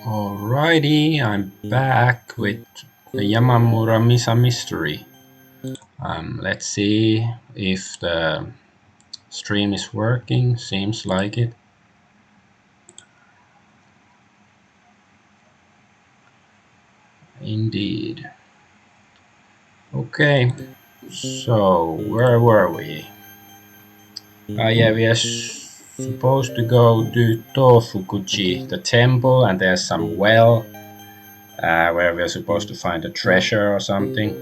Alrighty, I'm back with the Yamamura Misa mystery. Let's see if the stream is working. Seems like it. Indeed. Okay, so where were we? Yeah, we are supposed to go to Tofukuji, the temple, and there's some well where we're supposed to find a treasure or something.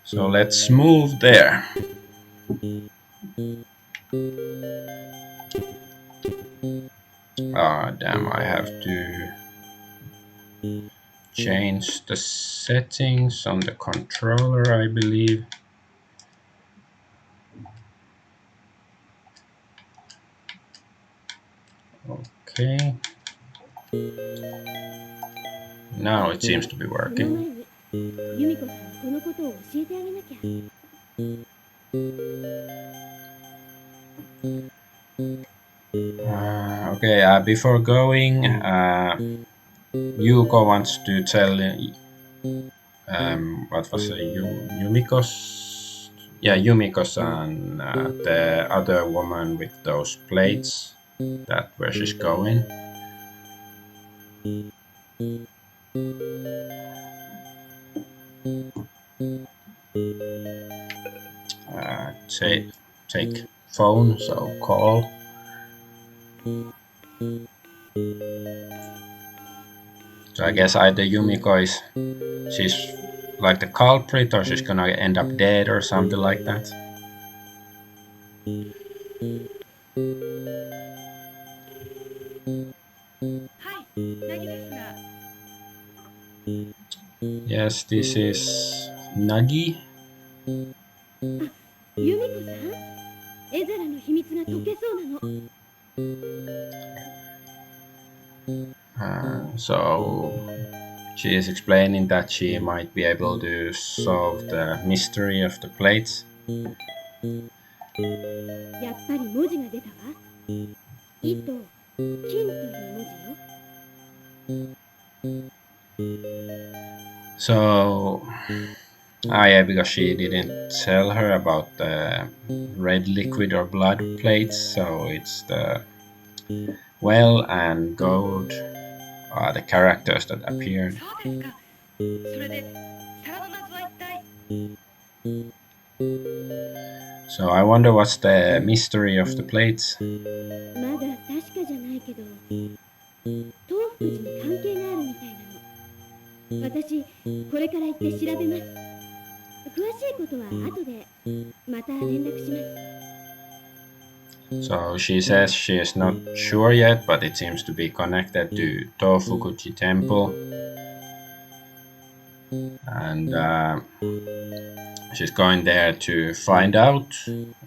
So let's move there. Ah, damn, I have to change the settings on the controller, I believe. Okay. Now it seems to be working. Okay, before going, Yuko wants to tell what was it, Yumiko's? Yeah, Yumiko-san, the other woman with those plates, that where she's going. Take phone, so call. So I guess either Yumiko she's like the culprit, or she's gonna end up dead or something like that. Yes, this is Nagi. So she is explaining that she might be able to solve the mystery of the plates. So, yeah, because she didn't tell her about the red liquid or blood plates, so it's the well and gold are the characters that appeared. So I wonder what's the mystery of the plates. So she says she is not sure yet, but it seems to be connected to Tofukuji Temple. And she's going there to find out,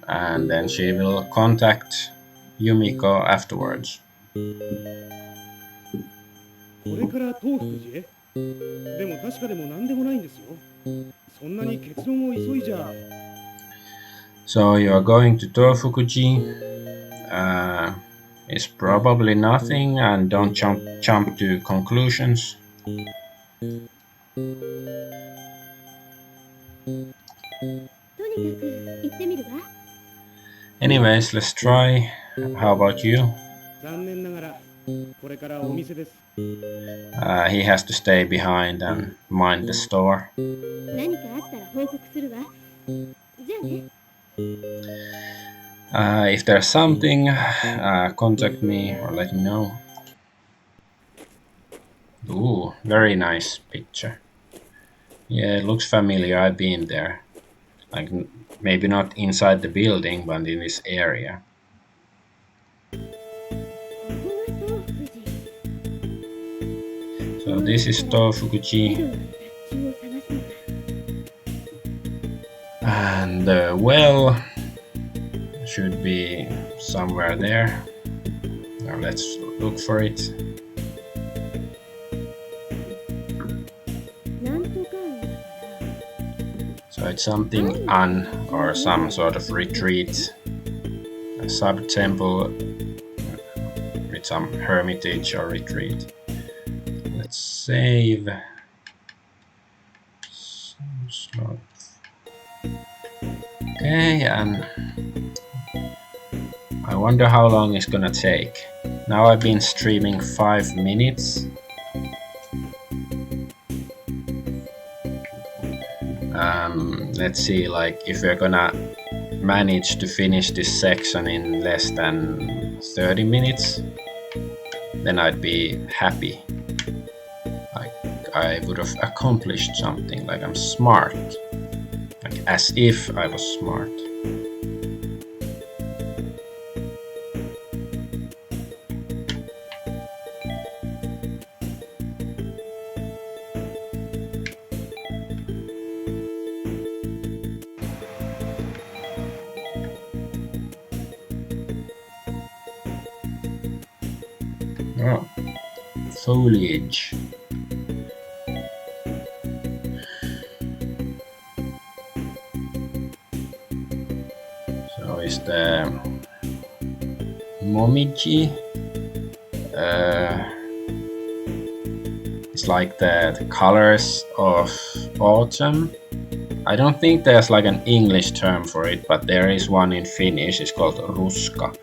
and then she will contact Yumiko afterwards. So you are going to Tofukuji. It's probably nothing, and don't jump to conclusions. Anyways, let's try. How about you? He has to stay behind and mind the store. If there's something, contact me or let me know. Ooh, very nice picture. Yeah, it looks familiar. I've been there. Like, maybe not inside the building, but in this area. So this is Tofukuji. And the well should be somewhere there. Now let's look for it. So it's something or some sort of retreat, a sub-temple with some hermitage or retreat. Let's save. Slot. Okay, and I wonder how long it's gonna take. Now I've been streaming 5 minutes. Let's see, like, if we're gonna manage to finish this section in less than 30 minutes, then I'd be happy. Like, I would have accomplished something, like I'm smart. Like, as if I was smart. Oh, foliage. So is the momiji? It's like the colors of autumn. I don't think there's like an English term for it, but there is one in Finnish. It's called ruska.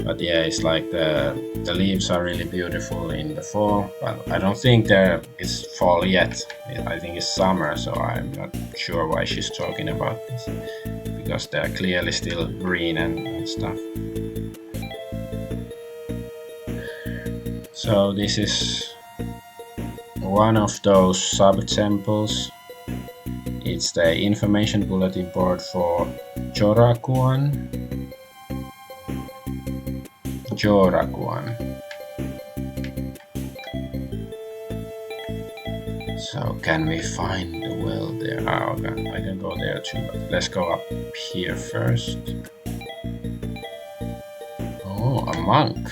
But yeah, it's like the leaves are really beautiful in the fall, but I don't think it's fall yet. I think it's summer, so I'm not sure why she's talking about this, because they're clearly still green and stuff. So this is one of those sub-temples. It's the information bulletin board for Jorakuan. So can we find the well there? Oh, okay. I can go there too, but let's go up here first. Oh, a monk.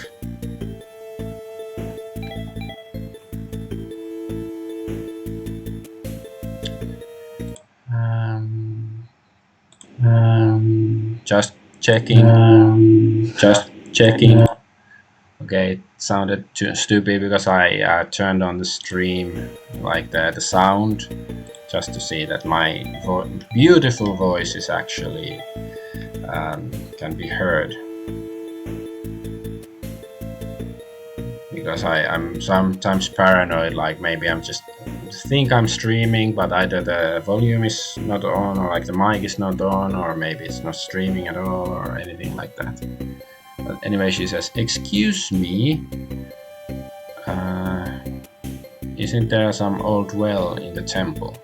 Just checking. Just checking. Okay, it sounded too stupid because I turned on the stream, like the sound, just to see that my beautiful voice is actually can be heard. Because I'm sometimes paranoid, like maybe I'm just think I'm streaming, but either the volume is not on, or like the mic is not on, or maybe it's not streaming at all, or anything like that. But anyway, she says, "Excuse me, isn't there some old well in the temple?"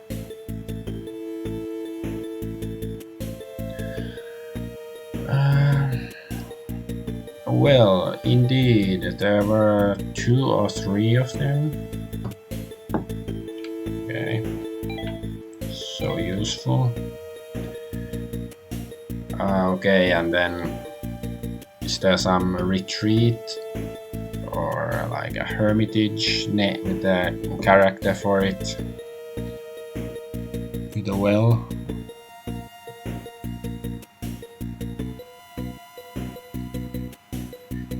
Well, indeed, there were 2 or 3 of them. Okay, so useful. Okay, and then is there some retreat or like a hermitage with a character for it? With a well?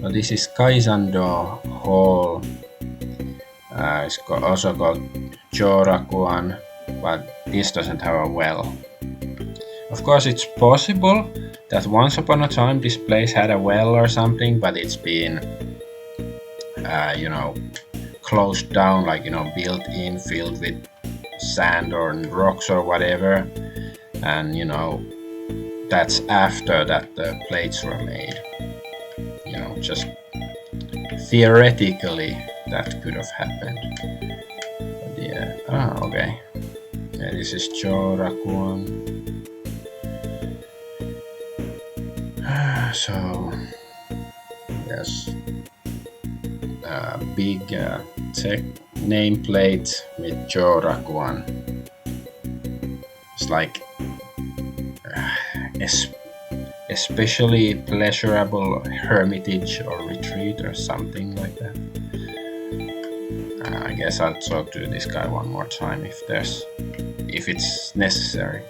So this is Kaisando Hall. It's also called Jorakuan, but this doesn't have a well. Of course, it's possible that once upon a time this place had a well or something, but it's been, closed down, like, built in, filled with sand or rocks or whatever, and that's after that the plates were made. Just theoretically that could have happened. But yeah, okay. Yeah, this is Jorakuan. So there's a big tech nameplate with Jorakuan. It's like especially pleasurable hermitage or retreat or something like that. I guess I'll talk to this guy one more time if it's necessary.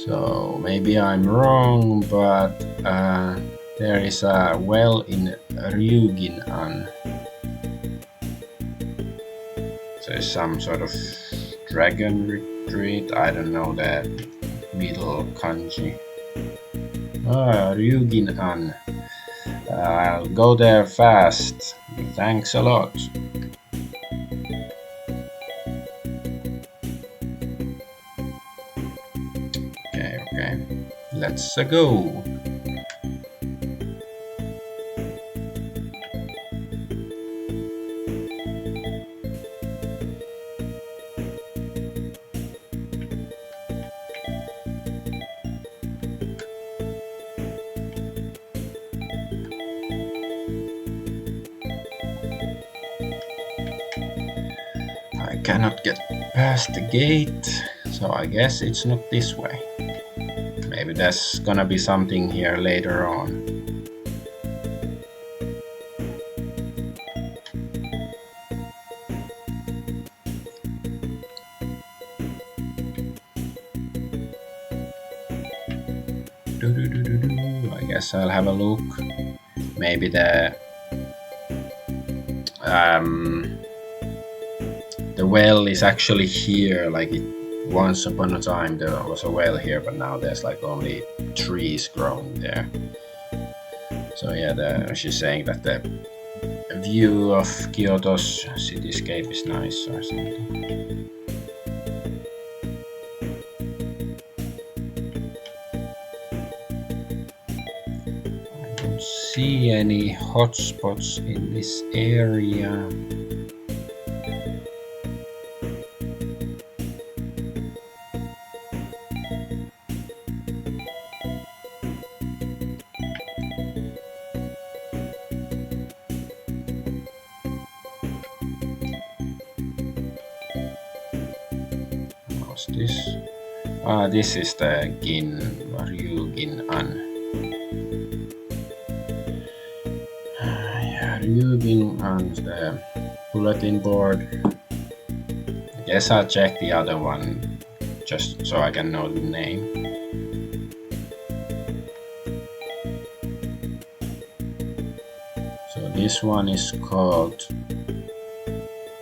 So So maybe I'm wrong, but there is a well in Ryugin-an. So it's some sort of dragon retreat. I don't know the middle kanji. Ryugin-an. I'll go there fast. Thanks a lot. Okay. Let's go. I cannot get past the gate, so I guess it's not this way. Maybe there's gonna be something here later on. I guess I'll have a look. Maybe the well is actually here, like once upon a time there was a well here, but now there's like only trees growing there. So yeah, she's saying that the view of Kyoto's cityscape is nice or something. I don't see any hotspots in this area. This? This is the Ryugin-an. Ryugin-an, the bulletin board. I guess I'll check the other one just so I can know the name. So this one is called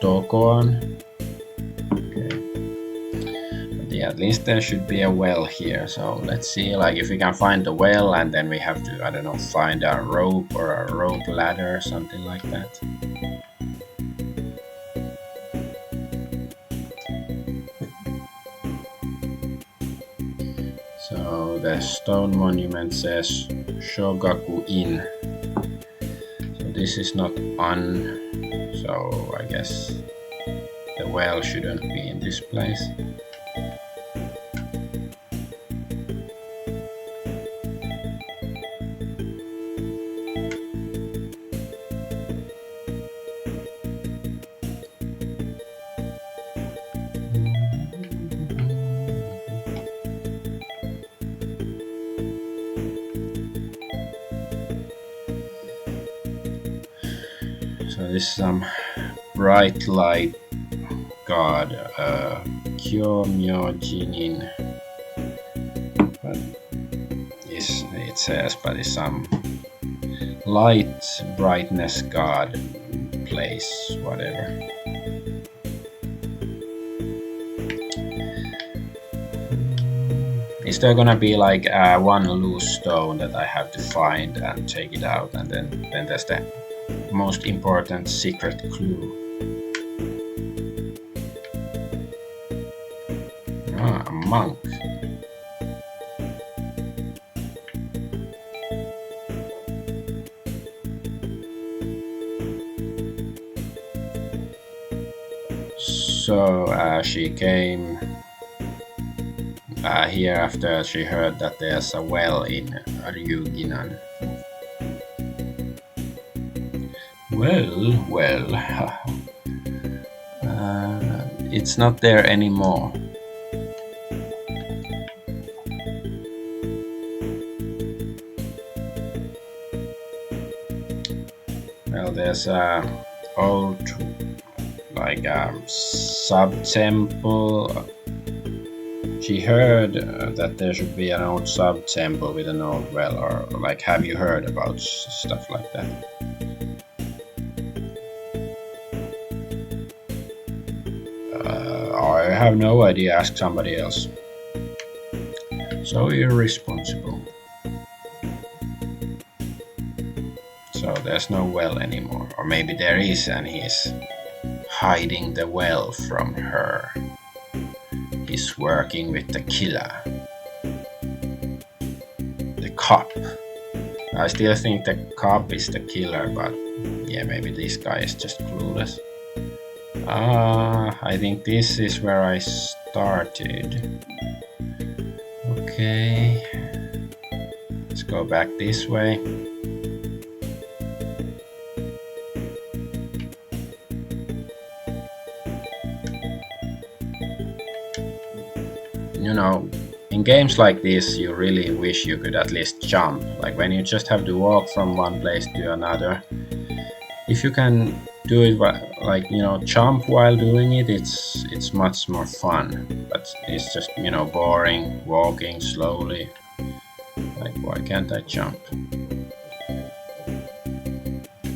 Tokoan. At least there should be a well here, so let's see like if we can find the well, and then we have to, I don't know, find a rope or a rope ladder or something like that. So the stone monument says Shogaku Inn, so this is not on, so I guess the well shouldn't be in this place. So this is some bright light god, Kyou Jinin. But it says, but it's some light brightness god place, whatever. Is there gonna be like one loose stone that I have to find and take it out, and then there's the most important secret clue? A monk. So she came here after she heard that there's a well in Ryugin-an. Well, it's not there anymore. Well, there's a old like sub-temple she heard that there should be an old sub-temple with an old well, or like, have you heard about stuff like that? I have no idea, ask somebody else. So irresponsible. So there's no well anymore, or maybe there is and he's hiding the well from her. He's working with the killer. The cop. I still think the cop is the killer, but yeah, maybe this guy is just clueless. I think this is where I started. Okay. Let's go back this way. You know, in games like this, you really wish you could at least jump. Like when you just have to walk from one place to another. If you can do it like, you know, jump while doing it, it's much more fun. But it's just, you know, boring, walking slowly. Like, why can't I jump?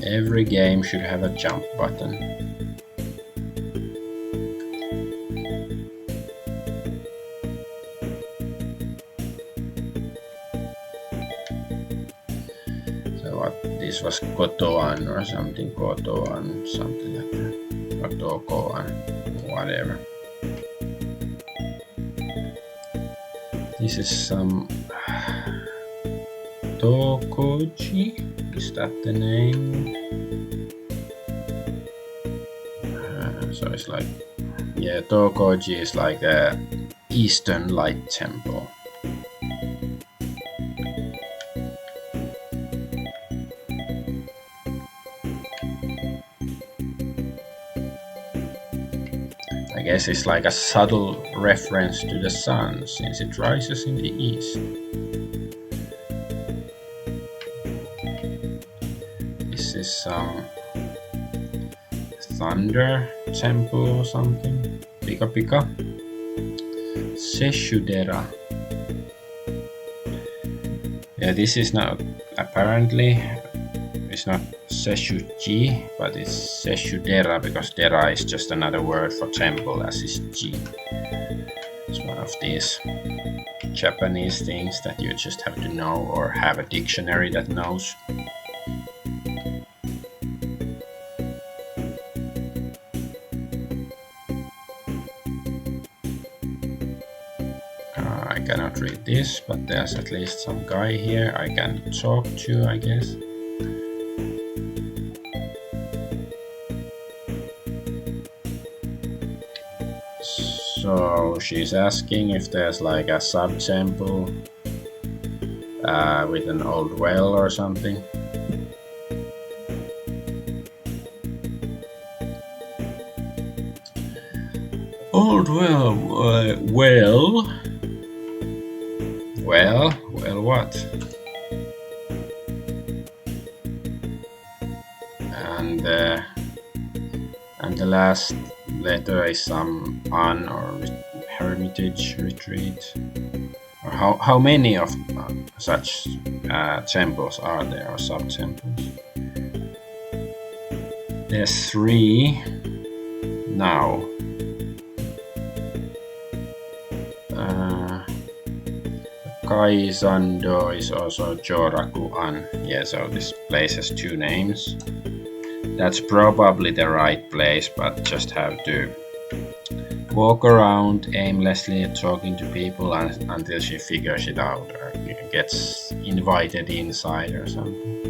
Every game should have a jump button. This was Kotoan or something, Kotoan, something like that, or Tokoan, whatever. This is some Tokoji, is that the name? So it's like, yeah, Tokoji is like a Eastern Light Temple. I guess it's like a subtle reference to the sun, since it rises in the east. This is some thunder temple or something. Pika Pika. Seshudera. Yeah, this is not, apparently, it's not Seshuji, but it's Seshudera, because Dera is just another word for temple, as is Ji. It's one of these Japanese things that you just have to know, or have a dictionary that knows. I cannot read this, but there's at least some guy here I can talk to, I guess. So she's asking if there's like a sub-temple with an old well or something. Old well, well what? And the last letter is some an or hermitage retreat. Or how many of such temples are there, or sub-temples? There's 3 now. Kaisando is also Joraku-an. Yeah, so this place has 2 names. That's probably the right place, but just have to walk around aimlessly talking to people until she figures it out, or gets invited inside or something.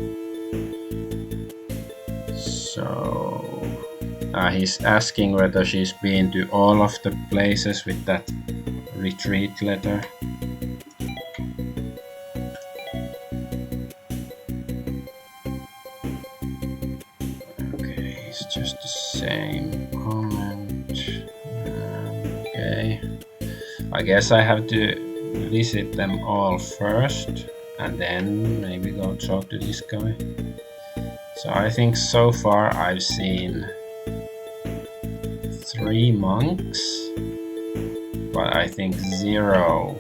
So he's asking whether she's been to all of the places with that retreat letter. Okay, it's just the same comment. Okay, I guess I have to visit them all first and then maybe go talk to this guy. So I think so far I've seen 3 monks but I think zero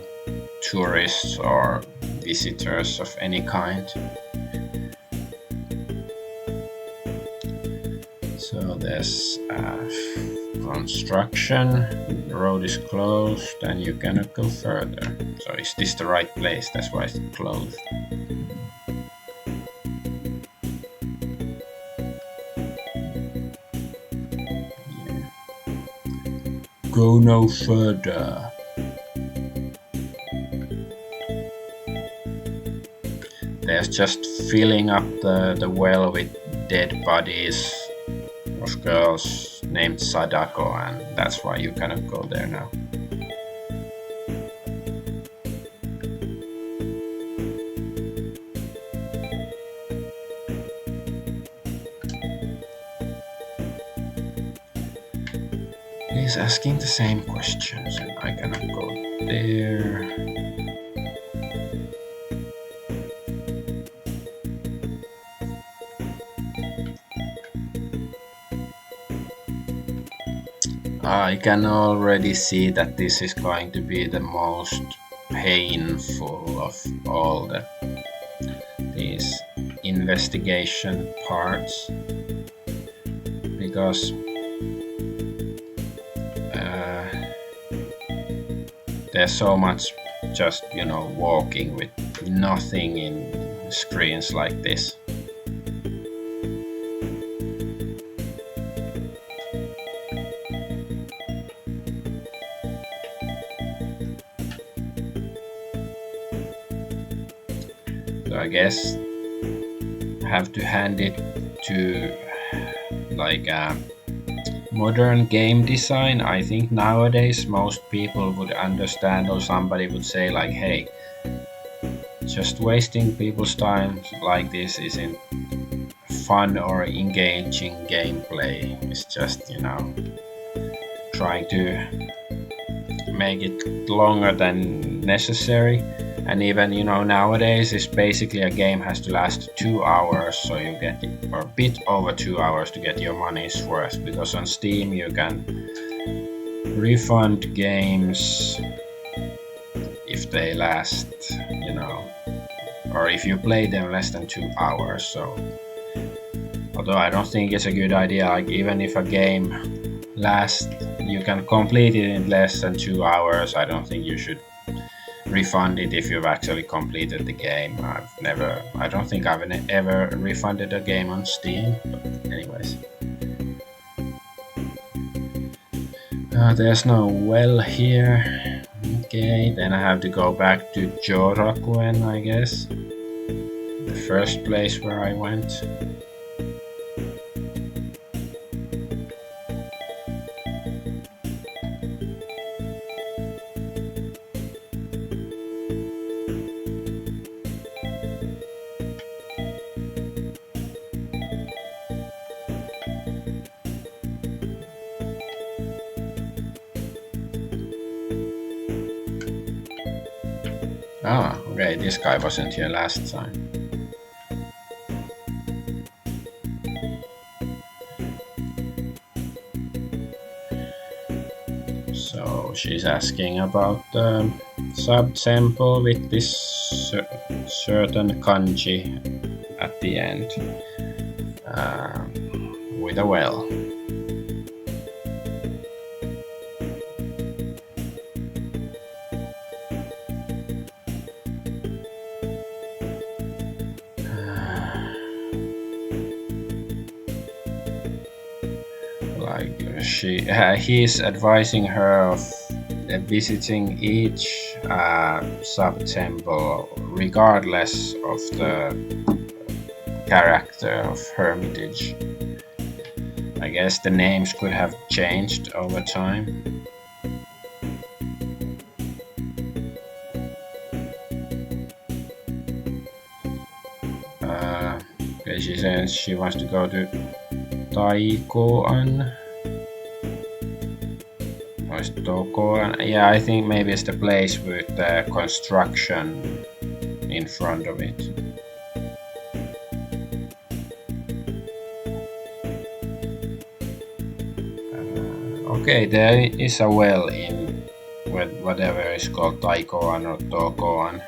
tourists or visitors of any kind. So there's construction, the road is closed and you cannot go further. So is this the right place? That's why it's closed. Yeah. Go no further. There's just filling up the well with dead bodies of girls named Sadako, and that's why you cannot go there now. He's asking the same questions, and I cannot go there. I can already see that this is going to be the most painful of all these investigation parts, because there's so much just walking with nothing in screens like this. So I guess I have to hand it to like modern game design. I think nowadays most people would understand, or somebody would say like, hey, just wasting people's time like this isn't fun or engaging gameplay. It's just trying to make it longer than necessary. And even nowadays it's basically a game has to last 2 hours, so you get or a bit over 2 hours to get your money's worth, because on Steam you can refund games if they last or if you play them less than 2 hours. So although I don't think it's a good idea, like even if a game lasts, you can complete it in less than 2 hours, I don't think you should refund it if you've actually completed the game. I don't think I've ever refunded a game on Steam, but anyways. There's no well here. Okay, then I have to go back to Jorakuen, I guess. The first place where I went. Ah, okay, this guy wasn't here last time. So she's asking about the sub-temple with this certain kanji at the end, with a well. He's advising her of visiting each sub-temple regardless of the character of Hermitage. I guess the names could have changed over time. Okay, she says she wants to go to Taikoan. Yeah, I think maybe it's the place with the construction in front of it. Okay, there is a well in with whatever is called Taikoan or Tokoan.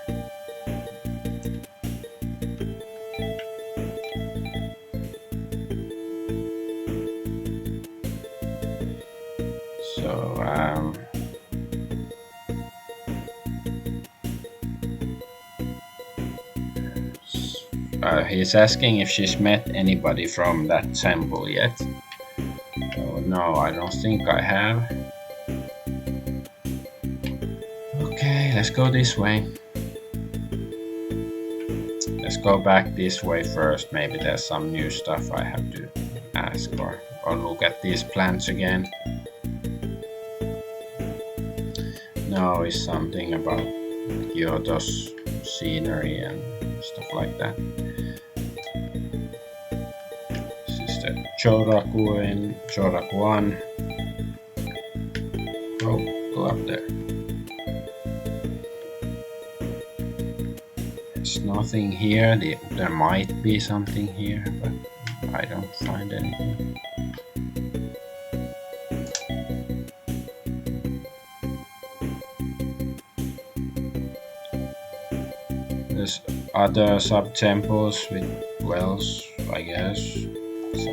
So he's asking if she's met anybody from that temple yet. Oh, no, I don't think I have. Okay, let's go this way. Let's go back this way first. Maybe there's some new stuff I have to ask or look at these plants again. No, it's something about Kyoto's scenery and stuff like that. This is the Chorakuan. Go up there. There's nothing here. There might be something here, but I don't find anything. There's other sub-temples with wells, I guess. So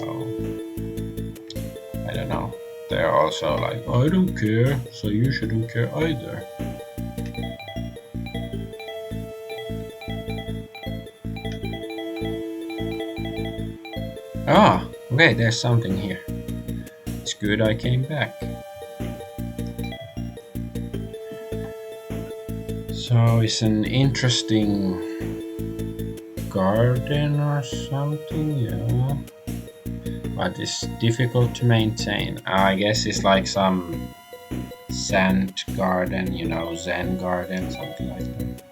I don't know. They're also like, I don't care, so you shouldn't care either. Ah, okay, there's something here. It's good I came back. So it's an interesting garden or something, yeah. But it's difficult to maintain. I guess it's like some sand garden, you know, Zen garden, something like that.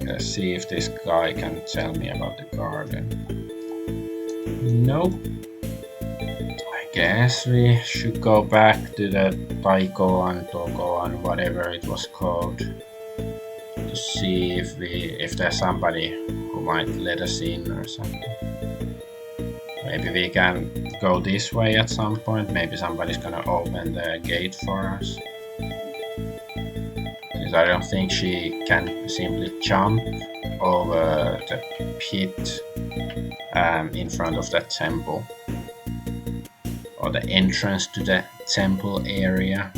Let's see if this guy can tell me about the garden. Nope. I guess we should go back to the Taikoan, Tokoan, whatever it was called, to see if there's somebody who might let us in or something. Maybe we can go this way at some point. Maybe somebody's gonna open the gate for us. Because I don't think she can simply jump over the pit in front of that temple. Or the entrance to the temple area.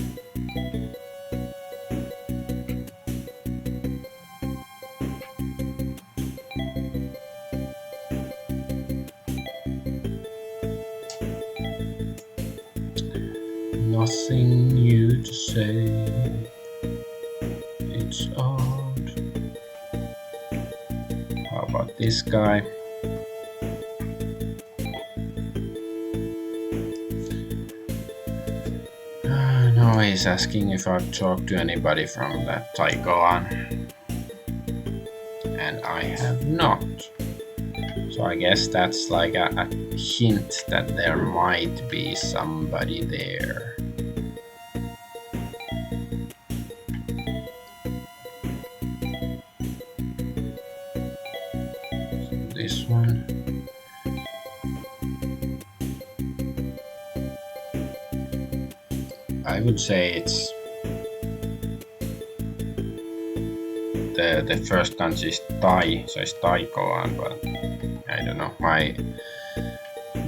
Nothing new to say. It's odd. How about this guy? No, he's asking if I've talked to anybody from that Taikoan. And I have not. So I guess that's like a hint that there might be somebody there. So this one. I would say it's the first kanji is Tai, so it's Taikoan, but I don't know. My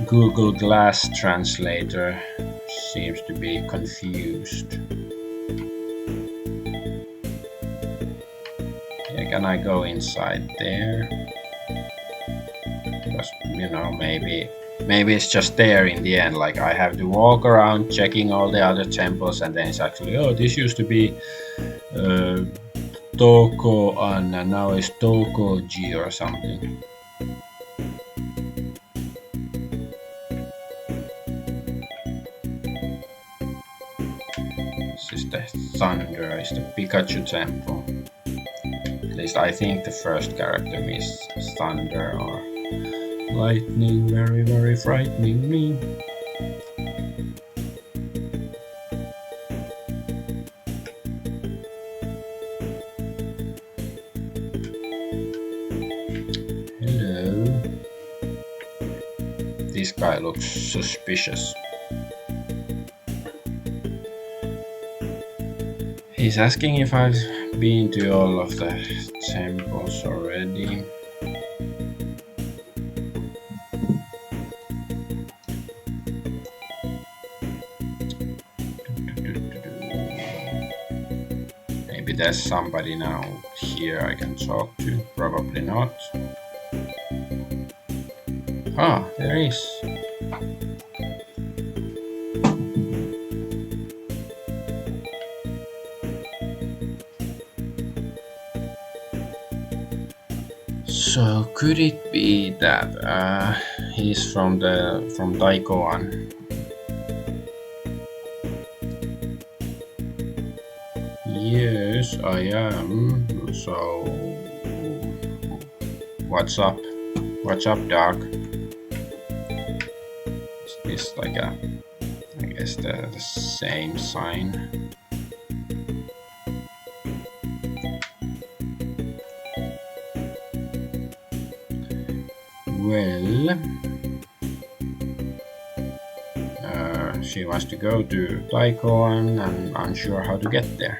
Google Glass translator seems to be confused. Yeah, can I go inside there? Because, you know, maybe it's just there in the end. Like I have to walk around checking all the other temples, and then it's actually, oh, this used to be Tokoan, and now it's Tokoji or something. This is the Thunder, it's the Pikachu temple. At least I think the first character is Thunder or Lightning, very, very frightening me. this guy looks suspicious. He's asking if I've been to all of the temples already. Maybe there's somebody now here I can talk to. Probably not. Ah, there is. So could it be that he's from Taikoan? Yes, I am. So what's up? What's up, Doc? Is this like I guess the same sign? Well, she wants to go to Taikoan and unsure how to get there.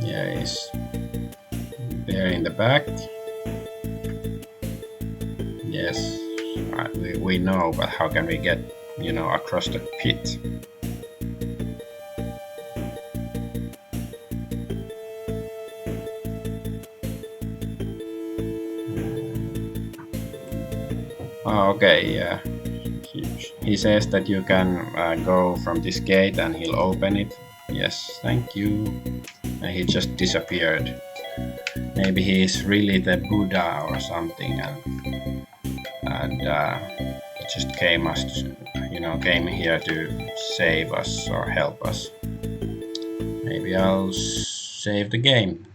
Yeah, he's there in the back. Yes, we know, but how can we get, across the pit? Oh, okay, yeah. He says that you can go from this gate and he'll open it. Yes, thank you. And he just disappeared. Maybe he's really the Buddha or something, and he just came here to save us or help us. Maybe I'll save the game.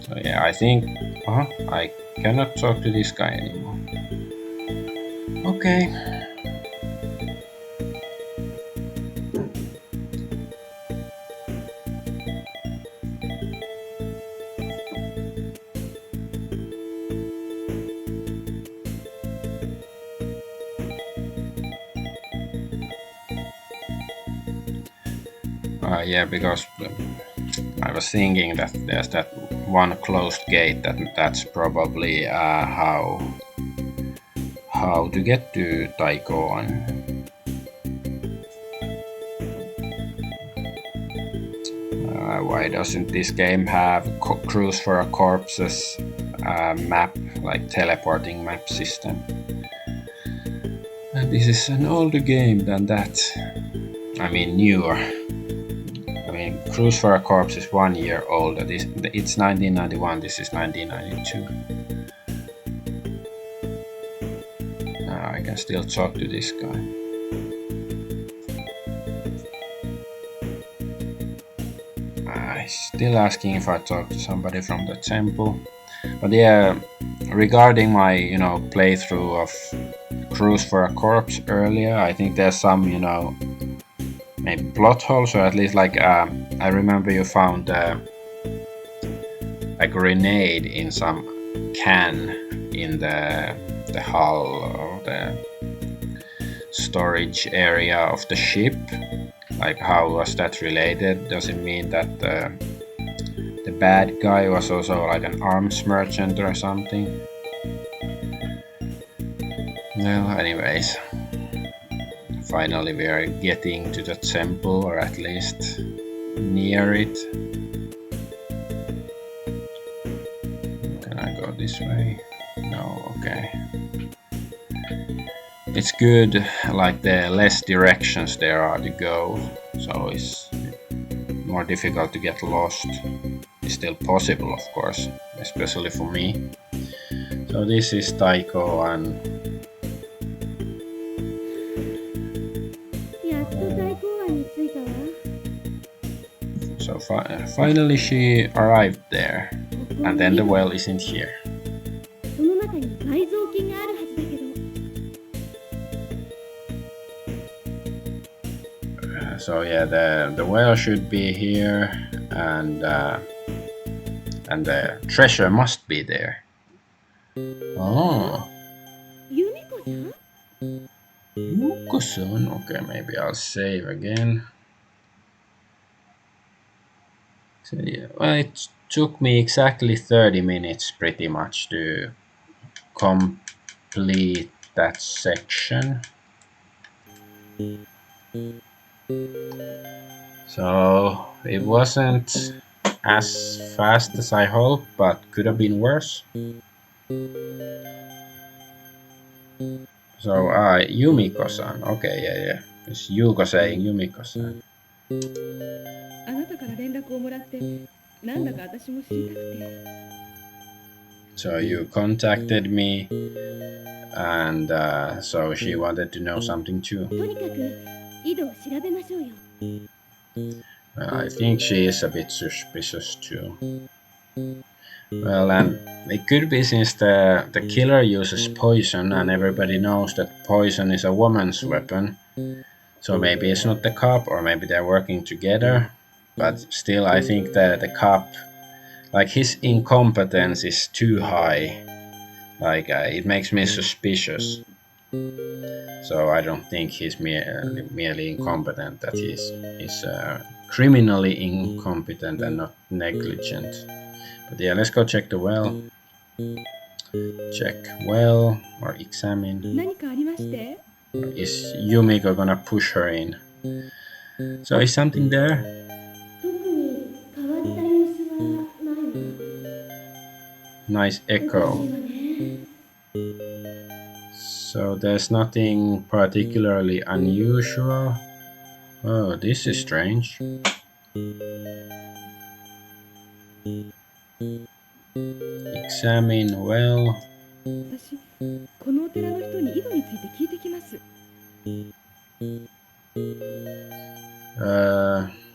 So yeah, I think I cannot talk to this guy anymore. Okay. Yeah, because I was thinking that there's that one closed gate that's probably how to get to Taikoan. Why doesn't this game have Cruise for a Corpse's map, like teleporting map system? And this is an older game than that. I mean, newer. Cruise for a Corpse is 1 year older. It's 1991, this is 1992. I can still talk to this guy. He's still asking if I talk to somebody from the temple. But yeah, regarding my, playthrough of Cruise for a Corpse earlier, I think there's some, maybe plot holes, or at least I remember you found a grenade in some can in the hull or the storage area of the ship. Like, how was that related? Does it mean that the bad guy was also like an arms merchant or something? Well, anyways. Finally we are getting to the temple, or at least near it. Can I go this way? No, okay. It's good, like the less directions there are to go, so it's more difficult to get lost. It's still possible, of course, especially for me. So this is Taikoan. So finally she arrived there, and then the well isn't here. So yeah, the well should be here, and the treasure must be there. Oh, Yuko-san. Okay, maybe I'll save again. So yeah, well, it took me exactly 30 minutes, pretty much, to complete that section. So it wasn't as fast as I hoped, but could have been worse. So, Yumiko-san. Okay, yeah. It's Yuko saying Yumiko-san. あなたから連絡をもらってなんだか私も知りたくて So you contacted me, and so she wanted to know something too. とにかく井戸を調べましょうよ I think she is a bit suspicious too. Well, and it could be since the killer uses poison, and everybody knows that poison is a woman's weapon. So maybe it's not the cop, or maybe they're working together. But still, I think that the cop, like, his incompetence is too high. Like, it makes me suspicious. So I don't think he's merely incompetent, that he's criminally incompetent and not negligent. But yeah, let's go check the well. Check well, or examine. 何かありまして Is Yumiko gonna push her in? So is something there? 特に変わった様子はないわ Nice echo. ね So there's nothing particularly unusual. Oh, this is strange. Examine well. 私このお寺の人に井戸について聞いてきます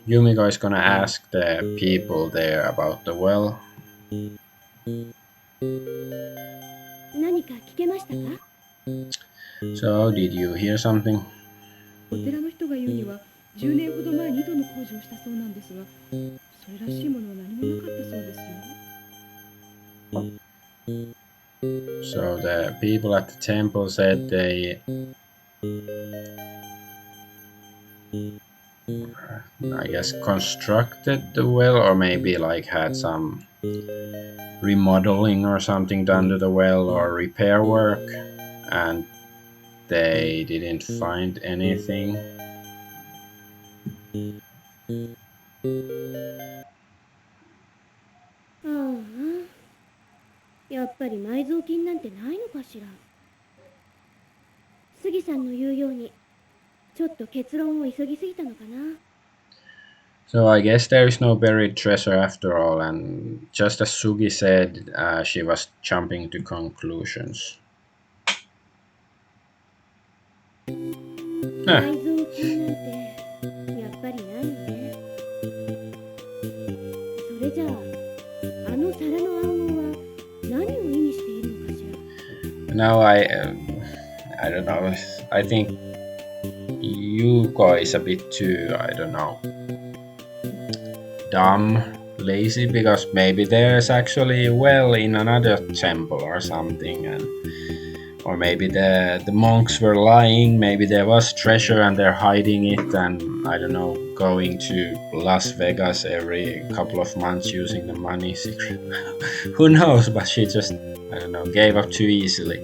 Yumiko is gonna ask the people there about the well. 何か聞けましたか So, did you hear something? お寺の人が言うには10年ほど前に井戸の工事をしたそうなんですがそれらしいものは何もなかったそうですよ So the people at the temple said they, I guess, constructed the well, or maybe like had some remodeling or something done to the well, or repair work, and they didn't find anything. ああやっぱり埋蔵金なんてないのかしら杉さんの言うようにちょっと結論を急ぎすぎたのかな So I guess there is no buried treasure after all, and just as Sugi said, she was jumping to conclusions. 埋蔵金なんてやっぱりないのねそれじゃああの皿の暗号は何を意味しているのかしら Now I don't know. I think Yuko is a bit too, I don't know, dumb, lazy, because maybe there's actually a well in another temple or something, or maybe the monks were lying. Maybe there was treasure and they're hiding it, and I don't know, going to Las Vegas every couple of months using the money secret. Who knows? But she just, I don't know, gave up too easily.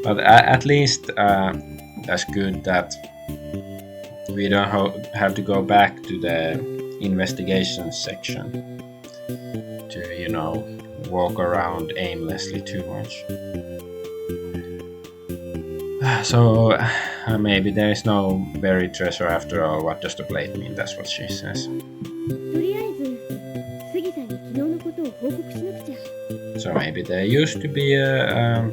But at least that's good that we don't have to go back to the investigation section to, walk around aimlessly too much. So maybe there is no buried treasure after all. What does the plate mean? That's what she says. とりあえず杉さんに昨日のことを報告しなくちゃ So maybe there used to be a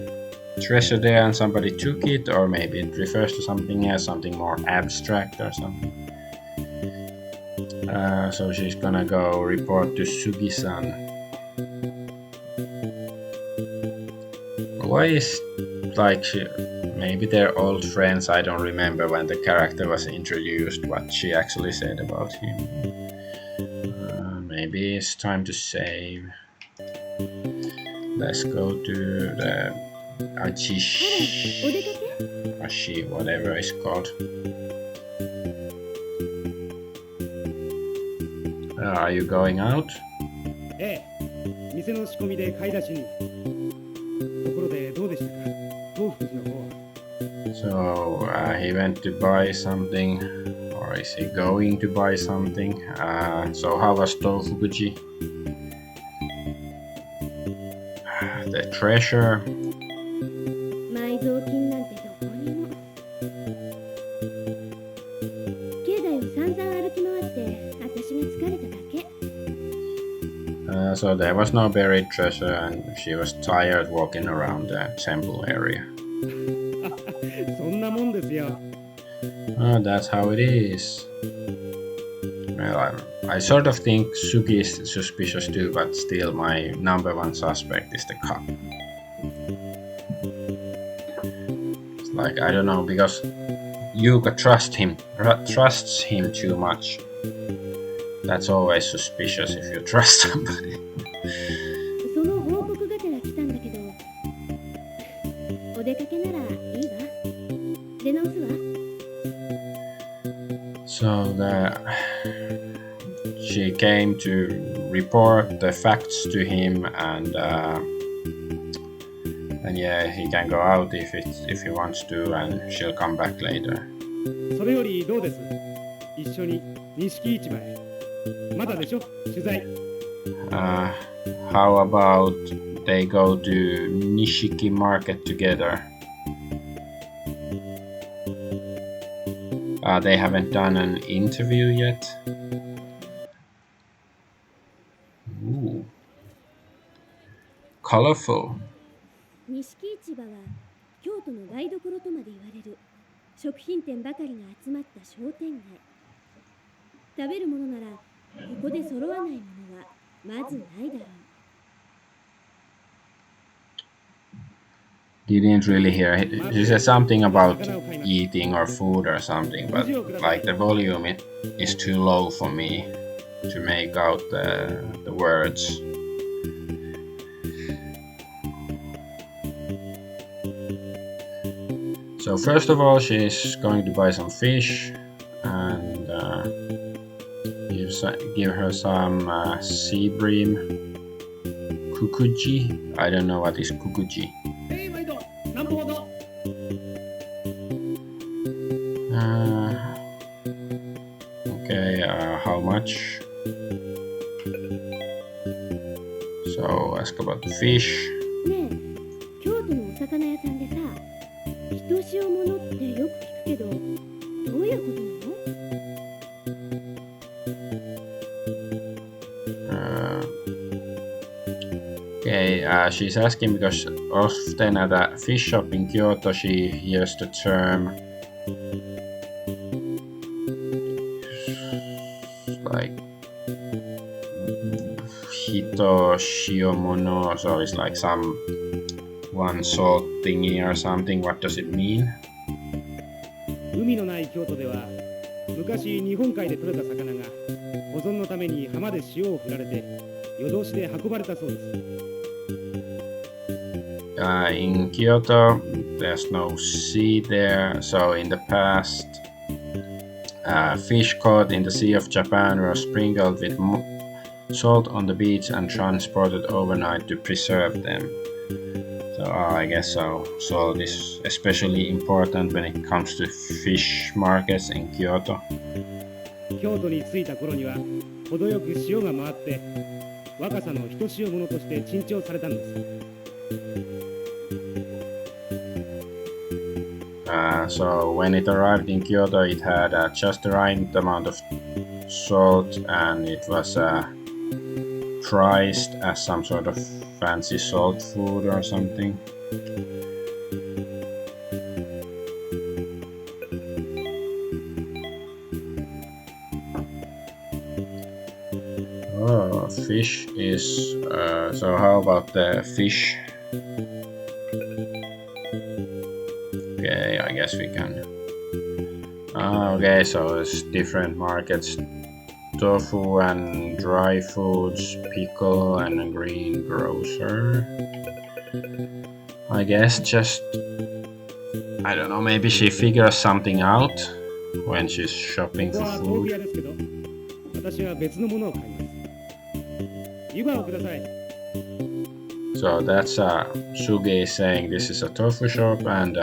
treasure there and somebody took it, or maybe it refers to something else, something more abstract or something. So she's gonna go report to Sugi-san. Why is, like, maybe they're old friends. I don't remember when the character was introduced what she actually said about him. Maybe it's time to save. Let's go to the Ashi, whatever it's called. Are you going out? ええ、店の仕込みで買い出しに。ところでどうでしたか、東福寺の方は。So he went to buy something, or is he going to buy something? So how was Tofukuji? The treasure. 埋蔵金なんてどこにも。境内を散々歩き回って私が疲れただけ。So there was no buried treasure, and she was tired walking around the temple area. そんなもんですよ。Oh, that's how it is. Well, I sort of think Suki is suspicious too, but still my number one suspect is the cop. It's like, I don't know, because Yuka trusts him too much. That's always suspicious if you trust somebody. その報告がてら来たんだけど、お出かけならいいわ。出直すわ。So she came to report the facts to him, and yeah, he can go out if he wants to, and she'll come back later. それよりどうです、一緒に錦市場へ。まだでしょ、取材。How about they go to Nishiki Market together? They haven't done an interview yet. Ooh. Colorful. 錦市場は京都の台所とまで言われる食品店ばかりが集まった商店街。食べるものならここで揃わないものはまずないだろう。Didn't really hear. She said something about eating or food or something, but like the volume is too low for me to make out the words. So first of all, she's going to buy some fish and give her some sea bream. Kukuji. I don't know what is kukuji. Okay, how much? So ask about the fish. ねえ、京都のお魚屋さんでさ、ひとしおものってよく聞くけど、どういうことなの？Okay, she's asking because often at a fish shop in Kyoto she hears the term like hito shiomono, so it's like some one salt thingy or something. What does it mean? 海のない京都では昔日本海で取れた魚が保存のために浜で塩を振られて夜通しで運ばれたそうです。In Kyoto, there's no sea there, so in the past, fish caught in the Sea of Japan were sprinkled with salt on the beach and transported overnight to preserve them. So I guess so. Salt is especially important when it comes to fish markets in Kyoto. 京都に着いた頃には程よく潮が回って若さのひとしおものとして珍重されたんです。So when it arrived in Kyoto, it had just the right amount of salt, and it was prized as some sort of fancy salt food or something. Oh, fish is... so how about the fish? Okay, guess we can. Okay, so it's different markets. Tofu and dry foods, pickle and a green grocer. I guess just, I don't know, maybe she figures something out when she's shopping ここ for は豆腐 food. 屋ですけど、私は別のものを買います。湯葉をください。 So that's Suge is saying this is a tofu shop and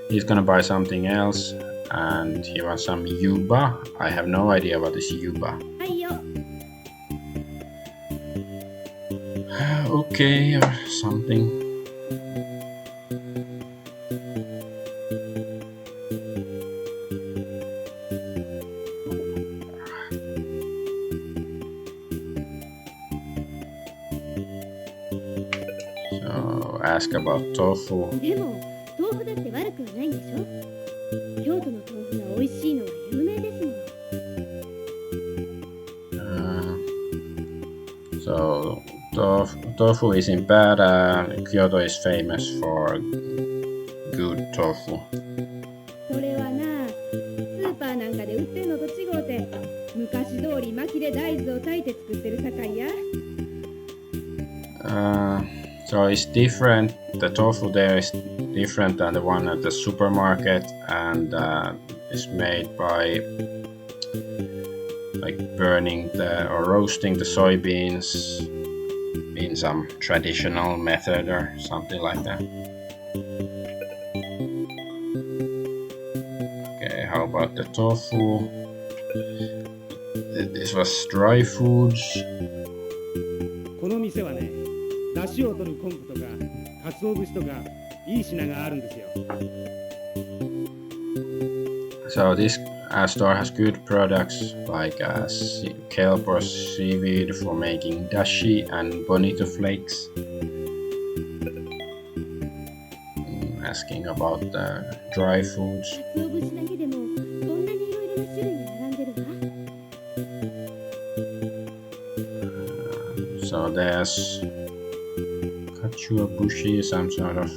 he's gonna buy something else and he wants some yuba. I have no idea what is yuba. はいよ。 Okay, or something. So ask about tofu. でも豆腐だって悪くはないんでしょ。京都の豆腐が美味しいのは有名ですもの。So tofu isn't bad. Kyoto is famous for good tofu. それはな、スーパーなんかで売ってるのと違うて、昔通り薪で大豆を炊いて作ってるさかいや。So it's different. The tofu there is different than the one at the supermarket, and it's made by like burning or roasting the soybeans in some traditional method or something like that. Okay, how about the tofu? This was dry foods. この店はね、出汁を取る昆布とか鰹節とかいい品があるんですよ。 So this store has good products like kelp or seaweed for making dashi and bonito flakes. Asking about the dry foods. 鰹節だけでもこんなにいろいろな種類が並んでるわ。 So there's katsuobushi, some sort of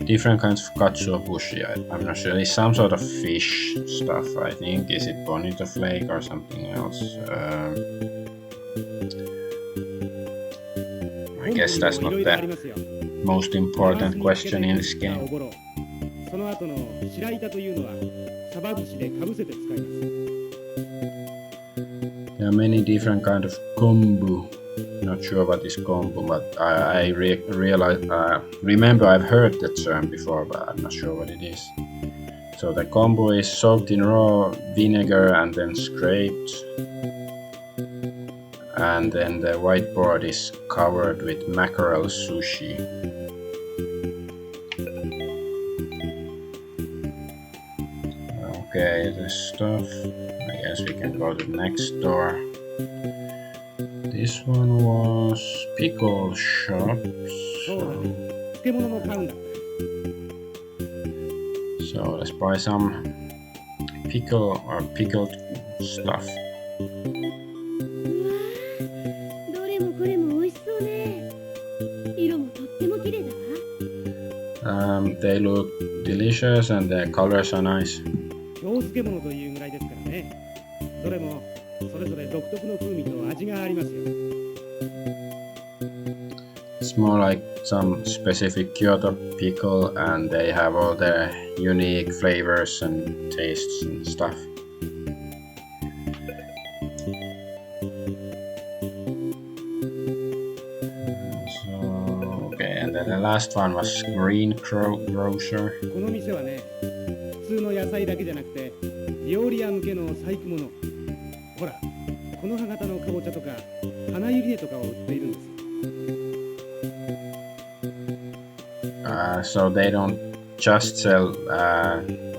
different kinds of katsuobushi. I'm not sure. It's some sort of fish stuff, I think. Is it bonito flake or something else? I guess that's not the most important question in this game. その後の白板というのはサバ節でかぶせて使います。 There are many different kind of kombu. Not sure what is kombu, but I remember I've heard the term before, but I'm not sure what it is. So the kombu is soaked in raw vinegar and then scraped, and then the whiteboard is covered with mackerel sushi. Okay, the stuff. I guess we can go to the next door. This one was pickle shop. そうだね。漬物も買うんだ。 So let's buy some pickle or pickled stuff. うわー、どれもこれも美味しそうね。色もとっても綺麗だわ。 They look delicious and the colors are nice. 京漬物というぐらいですからね。どれもそれぞれ独特の風味と味がありますよ。 It's more like some specific Kyoto pickle, and they have all their unique flavors and tastes and stuff. So, okay, and then the last one was green grocer. この店はね、普通の野菜だけじゃなくて料理屋向けの細工物。ほら、この葉型のかぼちゃとか花ゆり根とかを売っているんです。 So they don't just sell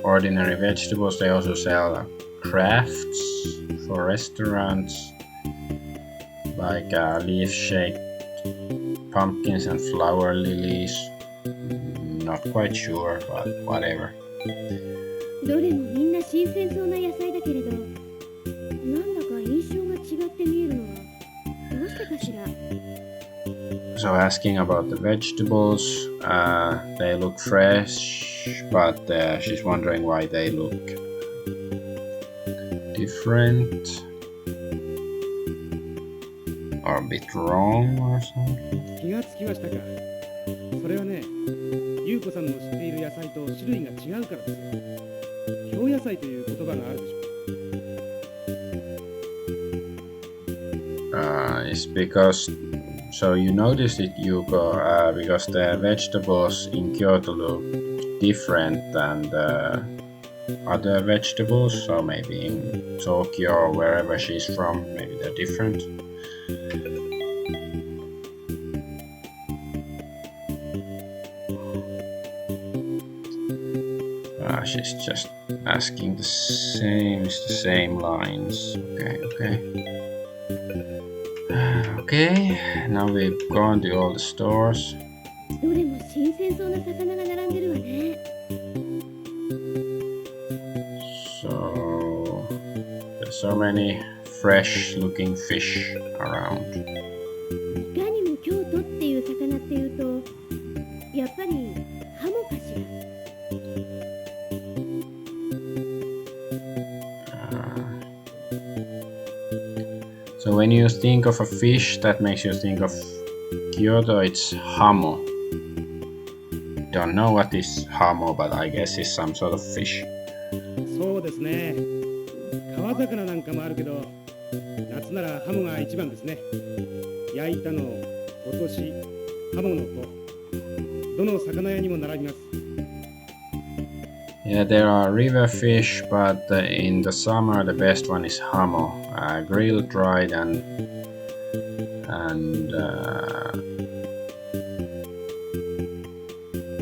ordinary vegetables, they also sell crafts for restaurants, like leaf-shaped pumpkins and flower lilies. Not quite sure, but whatever. どれもみんな新鮮そうな野菜だけれど、なんだか印象が違って見えるのはどうしてかしら。So asking about the vegetables, they look fresh, but she's wondering why they look different or a bit wrong or something. 気がつきましたか。それはね、優子さんの知っている野菜と種類が違うからですよ。京野菜という言葉があるでしょ。It's because so you noticed it, Yuko, because the vegetables in Kyoto look different than the other vegetables. So maybe in Tokyo or wherever she's from, maybe they're different. She's just asking the same lines. Okay. Okay, now we've gone to all the stores. どれも新鮮そうな魚が並んでるわね。 So there's so many fresh looking fish around. いかにも京都っていう魚っていうと、やっぱりハモかしら。So when you think of a fish that makes you think of Kyoto, it's hamo. Don't know what is hamo, but I guess it's some sort of fish. そうですね。川魚なんかもあるけど、夏ならハモが一番ですね。焼いたの、落とし、ハモの子。どの魚屋にも並びます。Yeah, there are river fish, but in the summer the best one is hamo, grilled, dried, and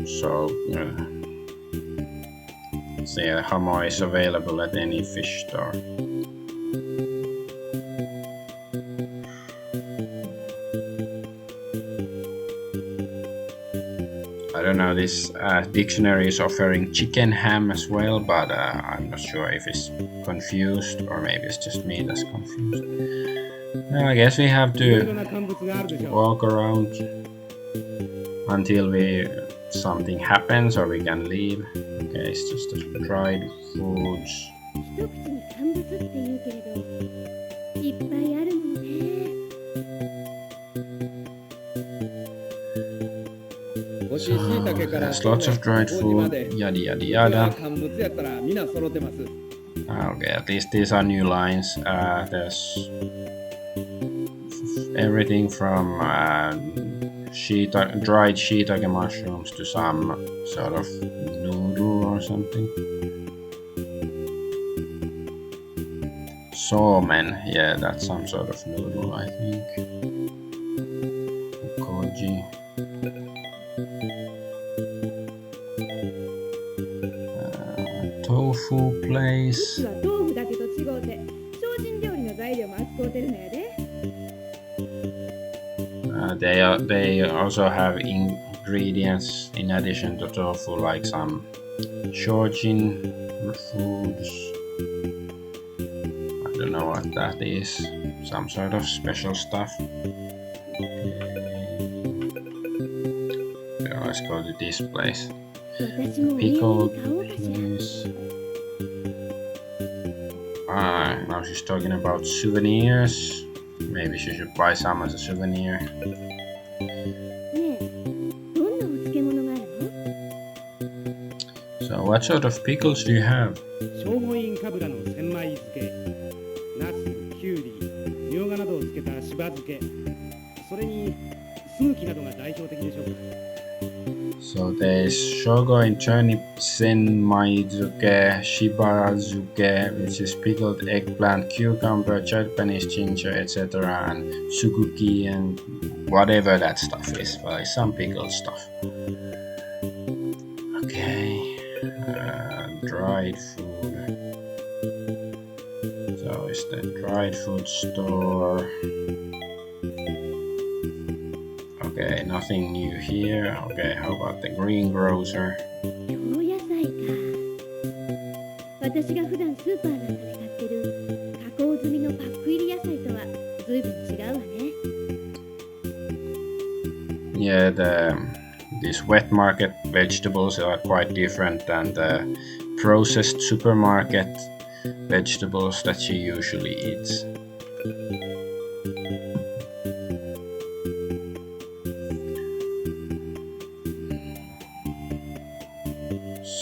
so yeah, hamo is available at any fish store. I don't know, this dictionary is offering chicken ham as well, but I'm not sure if it's confused or maybe it's just me that's confused. I guess we have to walk around until something happens or we can leave. Okay, it's just the dried foods. 一口に乾物って言うけれど、いっぱいあるものね。 There's lots of dried food, yada yada yada. Okay, at least these are new lines. There's everything from dried shiitake mushrooms to some sort of noodle or something. Somen, yeah, that's some sort of noodle, I think. Koji. Tofu place. は豆腐だけと違うて、精進料理の材料も扱うてるのやで。They also have ingredients in addition to tofu, like some shojin foods. I don't know what that is. Some sort of special stuff. Yeah, let's go to this place. 私もお土産 Pickled に買おうかしら。 place. Now she's talking about souvenirs. Maybe she should buy some as a souvenir. ねえ、どんなお漬物があるの？ So, what sort of pickles do you have? 聖護院かぶらの千枚漬け、ナス、キュウリ、みょうがなどを漬けたしば漬け、それにスグキなどが代表的でしょうか。 So there's shogo in turnip senmaizuke, shibazuke, which is pickled eggplant, cucumber, Japanese ginger, etc., and suguki and whatever that stuff is. Well, it's some pickled stuff. Okay, dried food. So it's the dried food store. Okay, nothing new here. Okay, how about the greengrocer? 京野菜か。私が普段スーパーなんかで買ってる加工済みのパック入り野菜とは随分違うわね。yeah, these wet market vegetables are quite different than the processed supermarket vegetables that she usually eats.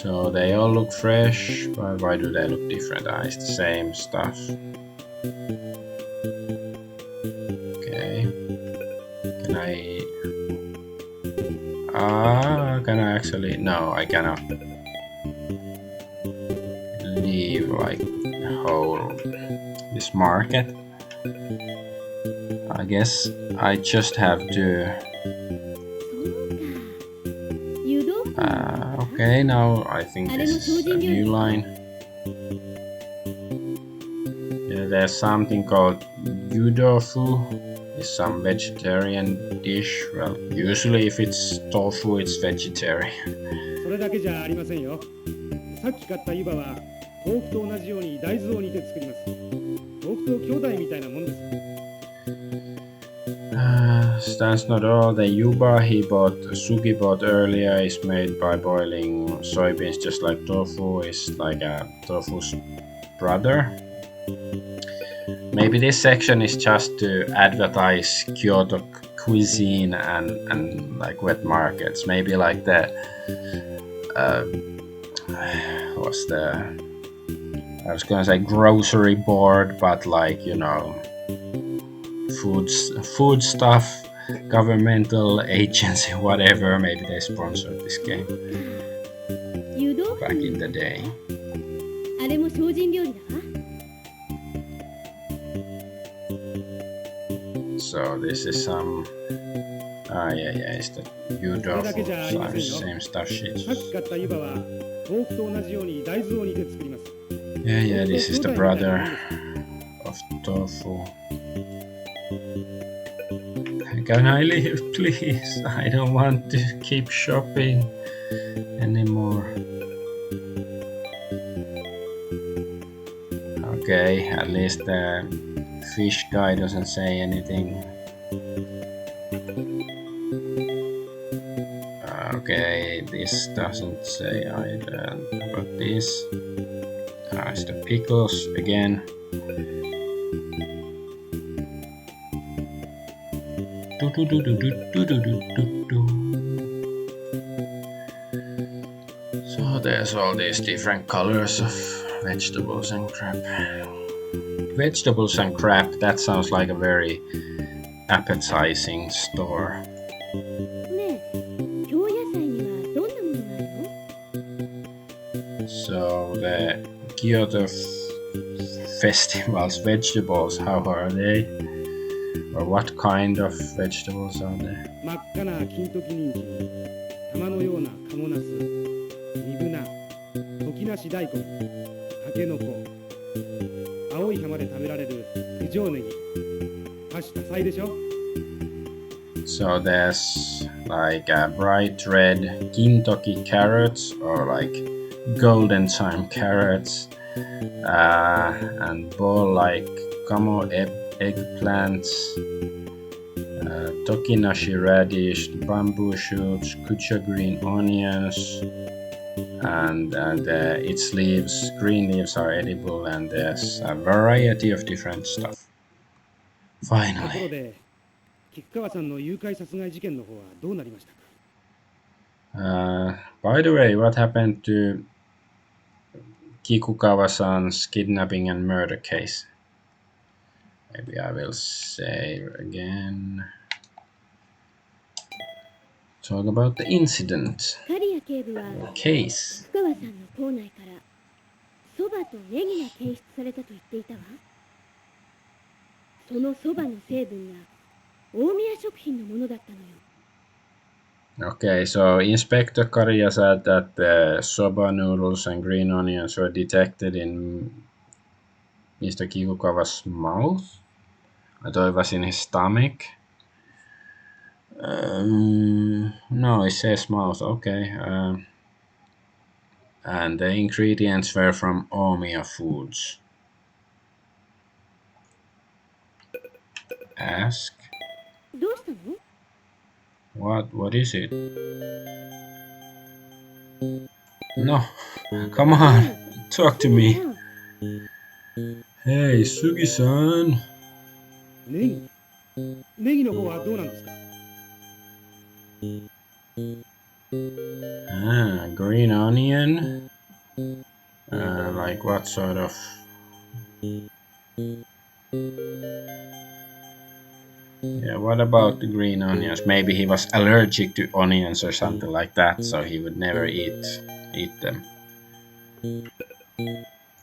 So they all look fresh, but why do they look different? Ah, it's the same stuff. Okay. Can I actually? No, I cannot leave like whole this market. I guess I just have to. そうか。湯豆腐のことか。 Okay, now I think this is a new line. Yeah, there's something called yudofu. It's some vegetarian dish. Well, usually if it's tofu, it's vegetarian. それだけじゃありませんよ。さっき買った湯葉は豆腐と同じように大豆を煮て作ります。豆腐と兄弟みたいなもんです。That's not all. The yuba Sugi bought earlier is made by boiling soybeans, just like tofu is like a tofu's brother. Maybe this section is just to advertise Kyoto cuisine and like wet markets. Maybe like the what's the, I was gonna say grocery board, but like, you know, food stuff, governmental agency, whatever. Maybe they sponsored this game 湯豆腐 back in the day. あれも精進料理だわ。 So this is some. Yeah, it's the yudofu, same stuff sheet. さっき買った湯葉は豆腐と同じように大豆を煮て作ります。 Yeah, this is the brother of tofu. Can I leave, please? I don't want to keep shopping anymore. Okay, at least the fish guy doesn't say anything. Okay, this doesn't say either about this. It's the pickles again. So there's all these different colors of vegetables and crap. Vegetables and crap, that sounds like a very appetizing store. ねえ、京野菜にはどんなものがあるの？ So the Kyoto festivals, vegetables, how are they? Or what kind of vegetables are there? 真っ赤な金時人参、玉のような鴨ナス、煮ぶな、時なし大根、たけのこ、青い浜で食べられる九条ネギ、多種多彩でしょ。 So there's like a bright red kintoki carrots or like golden time carrots, and ball like kamo eggplants, tokinashi radish, bamboo shoots, kucha green onions, and its leaves, green leaves are edible, and there's a variety of different stuff. ところ Finally. で、菊川さんの誘拐殺害事件の方はどうなりましたか？ By the way, what happened to Kikukawa-san's kidnapping and murder case? Maybe I will say again. Talk about the incident. 刈谷警部は Case. 福川さんの口内からそばとネギが検出されたと言っていたわ。そのそばの成分が大宮食品のものだったのよ。 Okay, so Inspector Kariya said that the soba noodles and green onions were detected in Mr. Kikukawa's mouth. I thought it was in his stomach. No, it says mouth. Okay. And the ingredients were from Omiya Foods. Ask. どうしたの？ What is it? No, come on, talk to me. さん Hey, Sugi-san. ネギの方はどうなんですか？ Ah, green onion. Like what sort of? Yeah, what about the green onions? Maybe he was allergic to onions or something like that, so he would never eat them.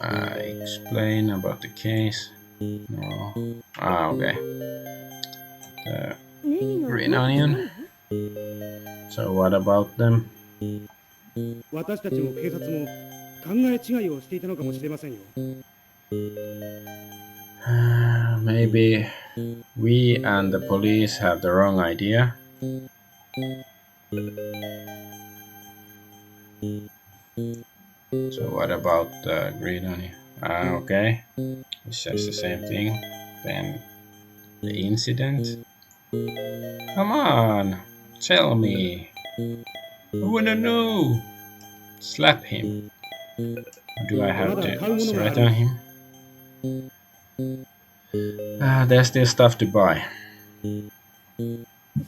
Explain about the case. No. Ah, okay. The ネギが green どうかしたの onion. So what about them? 私たちも警察も考え違いをしていたのかもしれませんよ。 Maybe we and the police have the wrong idea. So what about the green onion? Okay, it says the same thing. Then the incident. Come on, tell me. I wanna know. Slap him. Or do I have to threaten him? There's still stuff to buy.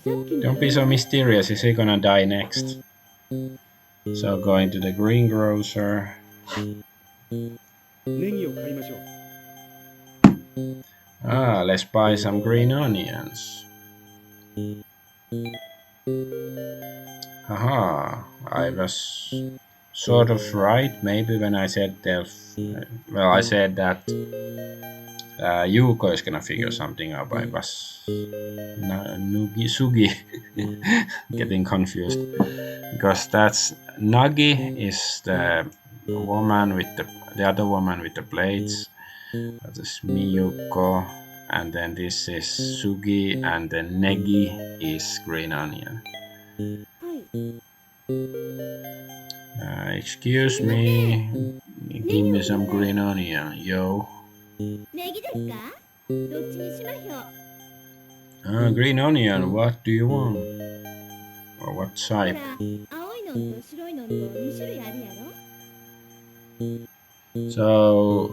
さっきの Don't be so mysterious. Is he gonna die next? So going to the greengrocer. ネギを買いましょう。 Let's buy some green onions. Haha, I was sort of right, maybe when I said that. Well, I said that Yuko is gonna figure something out. I was Nugi Sugi getting confused because that's Nagi is the woman with the other woman with the blades. That is Miyuko, and then this is Sugi, and then Negi is green onion. はい Excuse me, give me some green onion, yo. ネギですかどっちにしましょう Green onion, what do you want? Or what ほら type? 青いのと白いのと2種類あるやろ So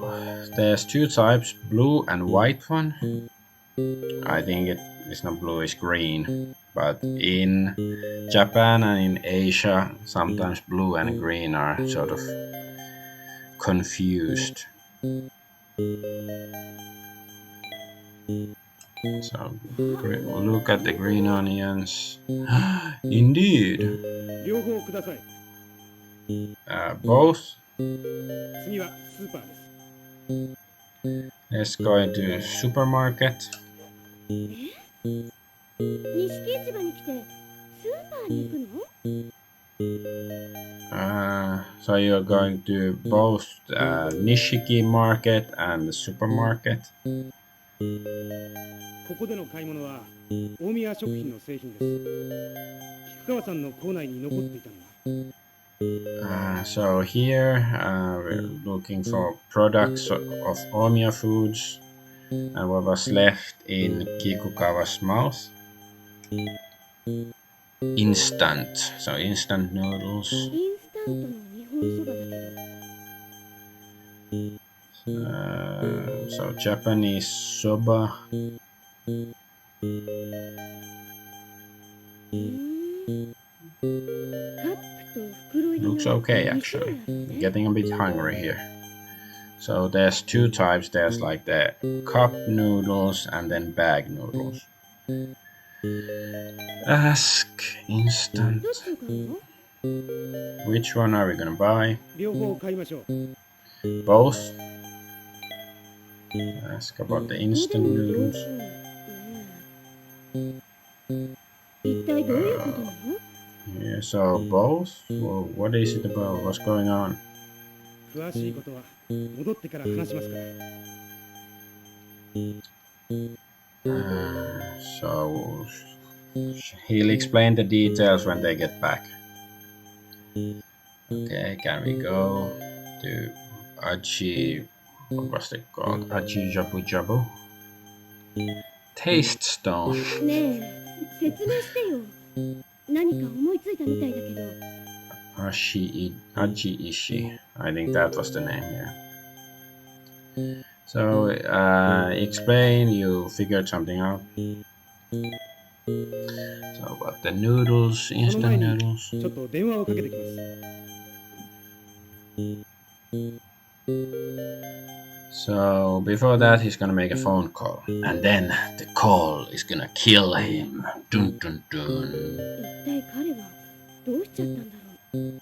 there's two types, blue and white one. I think it's not blue, it's green. But in Japan and in Asia, sometimes blue and green are sort of confused. So look at the green onions. Indeed. 両方ください。 Both. 次はスーパーです。 Let's go into supermarket. 錦市場に来てスーパーに行くの So you're going to both Nishiki market and the supermarket. ここでの買い物は大宮食品の製品です。菊川さんの校内に残っていたのは So here we're looking for products of Omiya Foods and what was left in Kikukawa's mouth. Instant, so instant noodles. インスタントの日本そばだけど So Japanese soba. カップと袋入り Looks の okay 2種類 actually. あるのね Getting a bit hungry here. So there's two types. There's like the cup noodles and then bag noodles. Ask instant. どっちを買うの Which one are we gonna buy? 両方買いましょう。 Both. Ask about the どうで instant も両 noodles. 方一体どういうことなの Yeah, so both? Well, what is it about? What's going on? 詳しいことは戻ってから話しますから。 So he'll explain the details when they get back. Okay, can we go to Aji? What was it called? Aji Jabu Jabu? Taste Stone. ねえ説明してよ何か思いついたみたいだけど。Aji Ishi. I think that was the name, yeah. So, explain, you figured something out. So, about the noodles, その instant 前に noodles. ちょっと電話をかけてきます。 So, before that, he's gonna make a phone call. And then, the call is gonna kill him. Dun dun dun. 一体彼はどうしちゃったんだろう。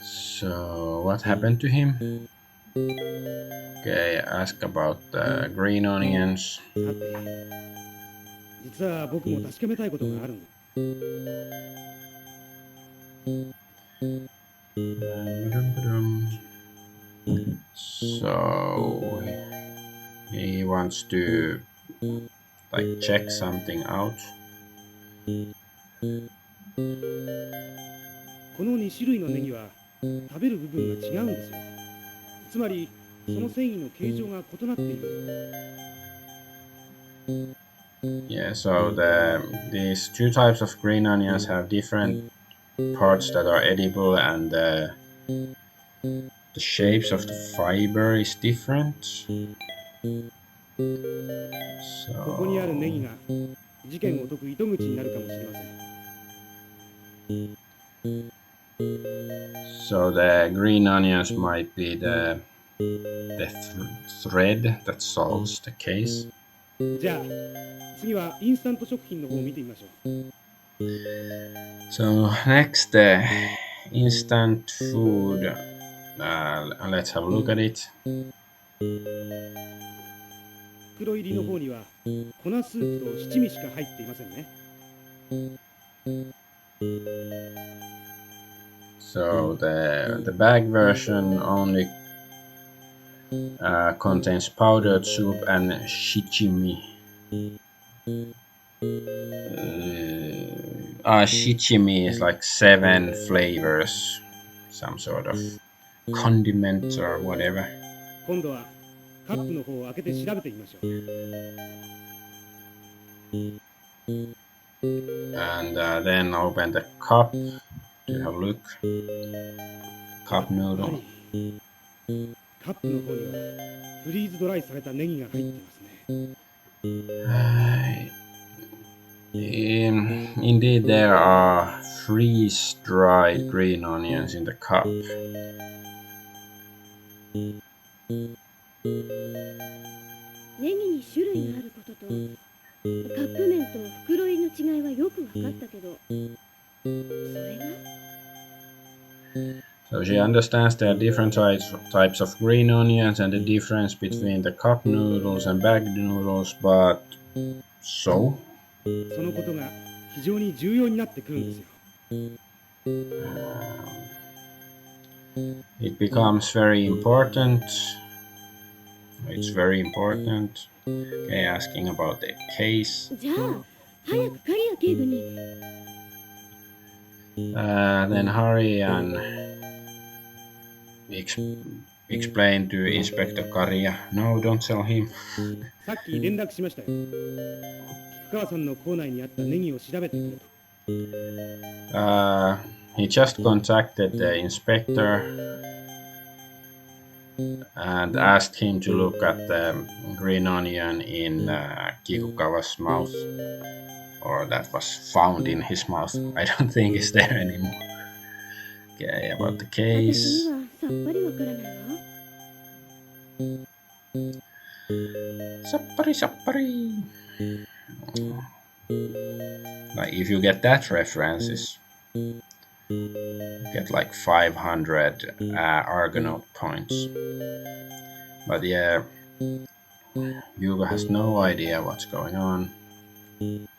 So, what happened to him? Okay, ask about the green onions. さて、実は僕も確かめたいことがあるんだ。 So he wants to like check something out. この2種類のネギは食べる部分が違うんですよ。つまりその繊維の形状が異なっている。 Yeah, so these two types of green onions have different parts that are edible, and the shapes of the fiber is different. ここにあるネギ So が事件を解く糸口になるかもしれません。 So the green onions might be the thread that solves the case. じゃあ次はインスタント食品の方を見てみましょう。 So next, the instant food. Let's have a look at it. 袋入りの方には粉スープと七味しか入っていませんね。 So the bag version only contains powdered soup and shichimi. Shichimi is like 7 flavors, some sort of condiment or whatever. 今度はカップの方を開けて調べてみましょう。 And then open the cup to have a look. Cup noodle. カップの方にはフリーズドライされたネギが入ってますね。 Indeed, there are freeze-dried green onions in the cup. ネギに種類があることとカップ麺と袋入りの違いはよく分かったけど、それが So she understands there are different types of green onions and the difference between the cup noodles and bagged noodles, but so? そのことが非常に重要になってくるんですよ。 It becomes very important. It's very important. Okay, asking about the case. じゃあ早く刈谷警部に。 Then hurry and explain to Inspector Karia. No, don't tell him. さっき連絡しましたよ。菊川さんの校内にあったネギを調べてくれと。 He just contacted the inspector and asked him to look at the green onion in Kikukawa's mouth, or that was found in his mouth. I don't think it's there anymore. Okay, about the 私 case. にはさっぱりわからないわ。 Sappari sappari. Like if you get that references, you get like 500 Argonaut points. But yeah, Yuga has no idea what's going on.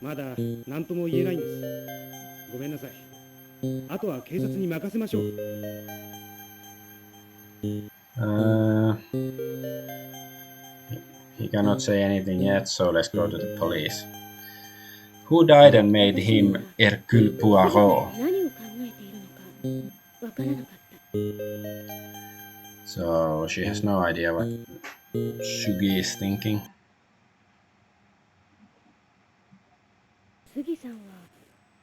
まだ何とも言えないんです。ごめんなさい。あとは警察に任せましょう。 He cannot say anything yet, so let's go to the police. Who died and made him Hercule Poirot? 何を考えているのかわからなかった。 So she has no idea what Shugi is thinking. 杉さんは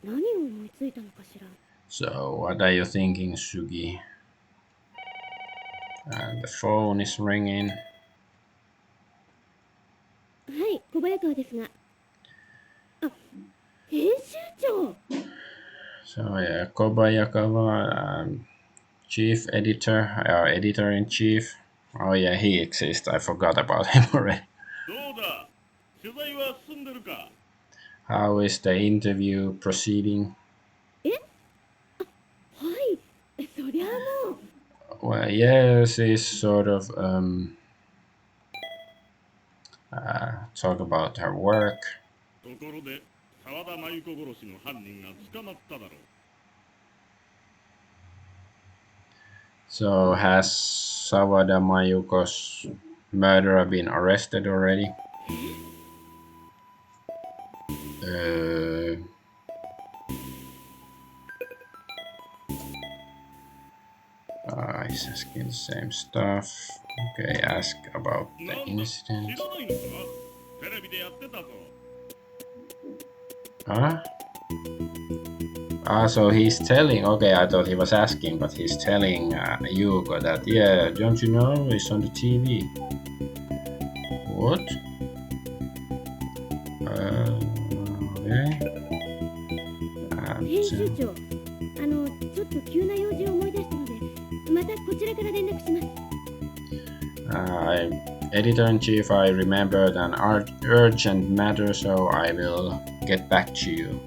何を思いついたのかしら。 So, what are you thinking, Sugi? And the phone is ringing. はい、小早川ですが。あ、編集長。 So, yeah, Kobayakawa, chief editor, editor in chief. Oh, yeah, he exists. I forgot about him already. どうだ、取材は進んでるか。 How is the interview proceeding? え、はい、そりゃあもう。 Well, yes, is sort of talk about her work. ところで、沢田真由子殺しの犯人が捕まっただろう。 So, has Sawada Mayuko's murderer been arrested already? He's asking the same stuff. Okay, ask about the なんだ、 incident. 知らないのか。テレビでやってたぞ。 Huh? Ah, so he's telling. Okay, I thought he was asking, but he's telling Yuko that, yeah, don't you know, it's on the TV. What? Okay. 編集長、ちょっと急な用事を思い出したので、またこちらから連絡します。Editor-in-chief, I remembered an urgent matter, so I will get back to you.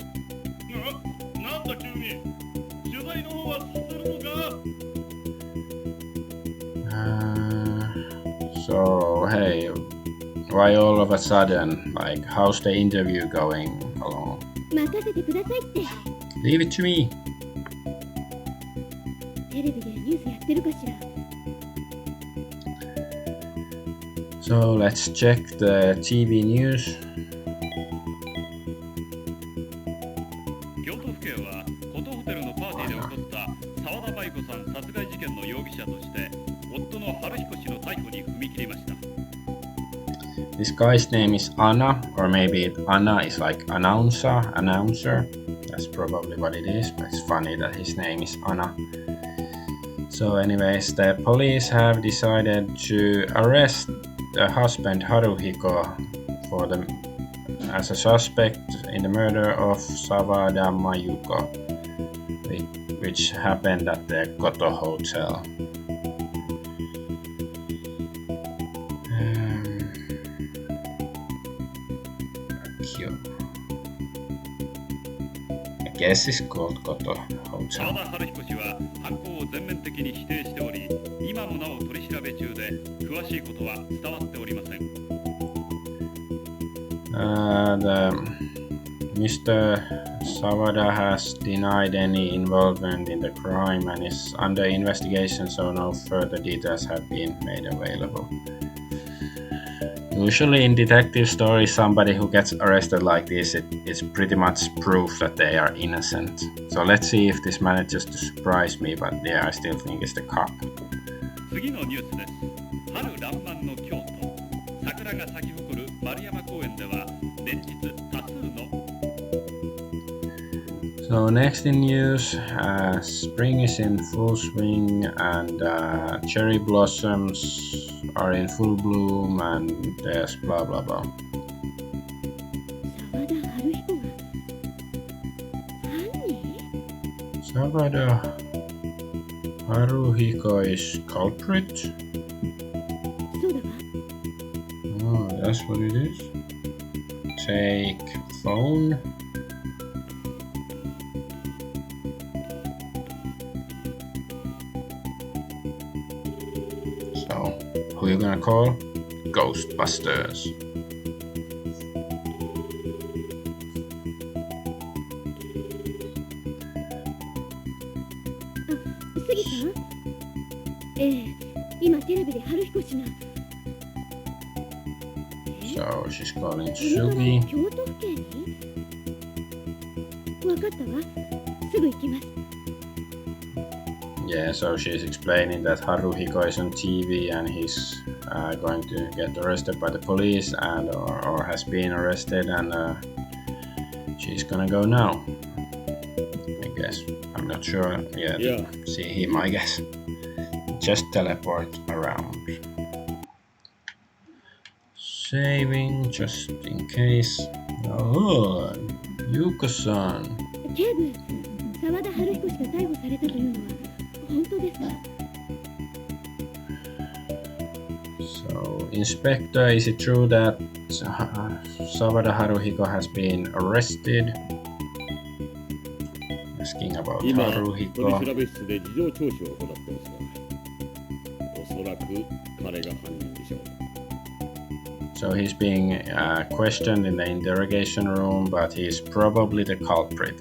なんだ急に。取材の方は進んでるのか。 So, hey, why all of a sudden? Like, how's the interview going along? 任せてくださいって。 Leave it to me. テレビでニュースやってるかしら。 So, let's check the TV news. 京都府警は古都ホテルのパーティーで起こった沢田真由子さん殺害事件の容疑者として夫の春彦氏の逮捕に踏み切りました。 This guy's name is Anna, or maybe Anna is like announcer. That's probably what it is, but it's funny that his name is Anna. So anyways, the police have decided to arrest the husband Haruhiko as a suspect in the murder of Sawada Mayuko, which happened at the Koto Hotel. Kyou. I guess it's called Koto 沢 Hotel. 田春彦氏は犯行を全面的に否定しており、今もなお取り調べ中で詳しいことは伝わっておりません。 Mr. Sawada has denied any involvement in the crime and is under investigation, so no further details have been made available. Usually in detective stories, somebody who gets arrested like this, it's pretty much proof that they are innocent. So let's see if this manages to surprise me, but yeah, I still think it's the cop. 次のニュースです。春爛漫の京都、桜が咲き誇る丸山公園では連日多数の So next in news, spring is in full swing and cherry blossoms are in full bloom and there's blah blah blah. 沢田春彦が犯人？ Sawada Haruhiko is culprit? そうだわ。 Oh, that's what it is. Take phone. So, who you gonna call? Ghostbusters. 杉さん？今テレビで春彦氏が。 So she's calling これから Sugi. 京都府警に？わかったわ。すぐ行きます。 Yeah, so she's explaining that Haruhiko is on TV and he's going to get arrested by the police and or has been arrested, and she's gonna go now. I guess. I'm not sure. Yeah, Yeah. see him, I guess. Just teleport around. Saving just in case. Oh, Yuko-san. 警部、沢田春彦氏が逮捕されたというのは本当ですか？ So, Inspector, is it true that Sawada Haruhiko has been arrested? Asking about 今、取り Haruhiko. 調べ室で事情聴取を行ってますが、おそらく彼が犯人でしょう。 So he's being questioned in the interrogation room, but he's probably the culprit.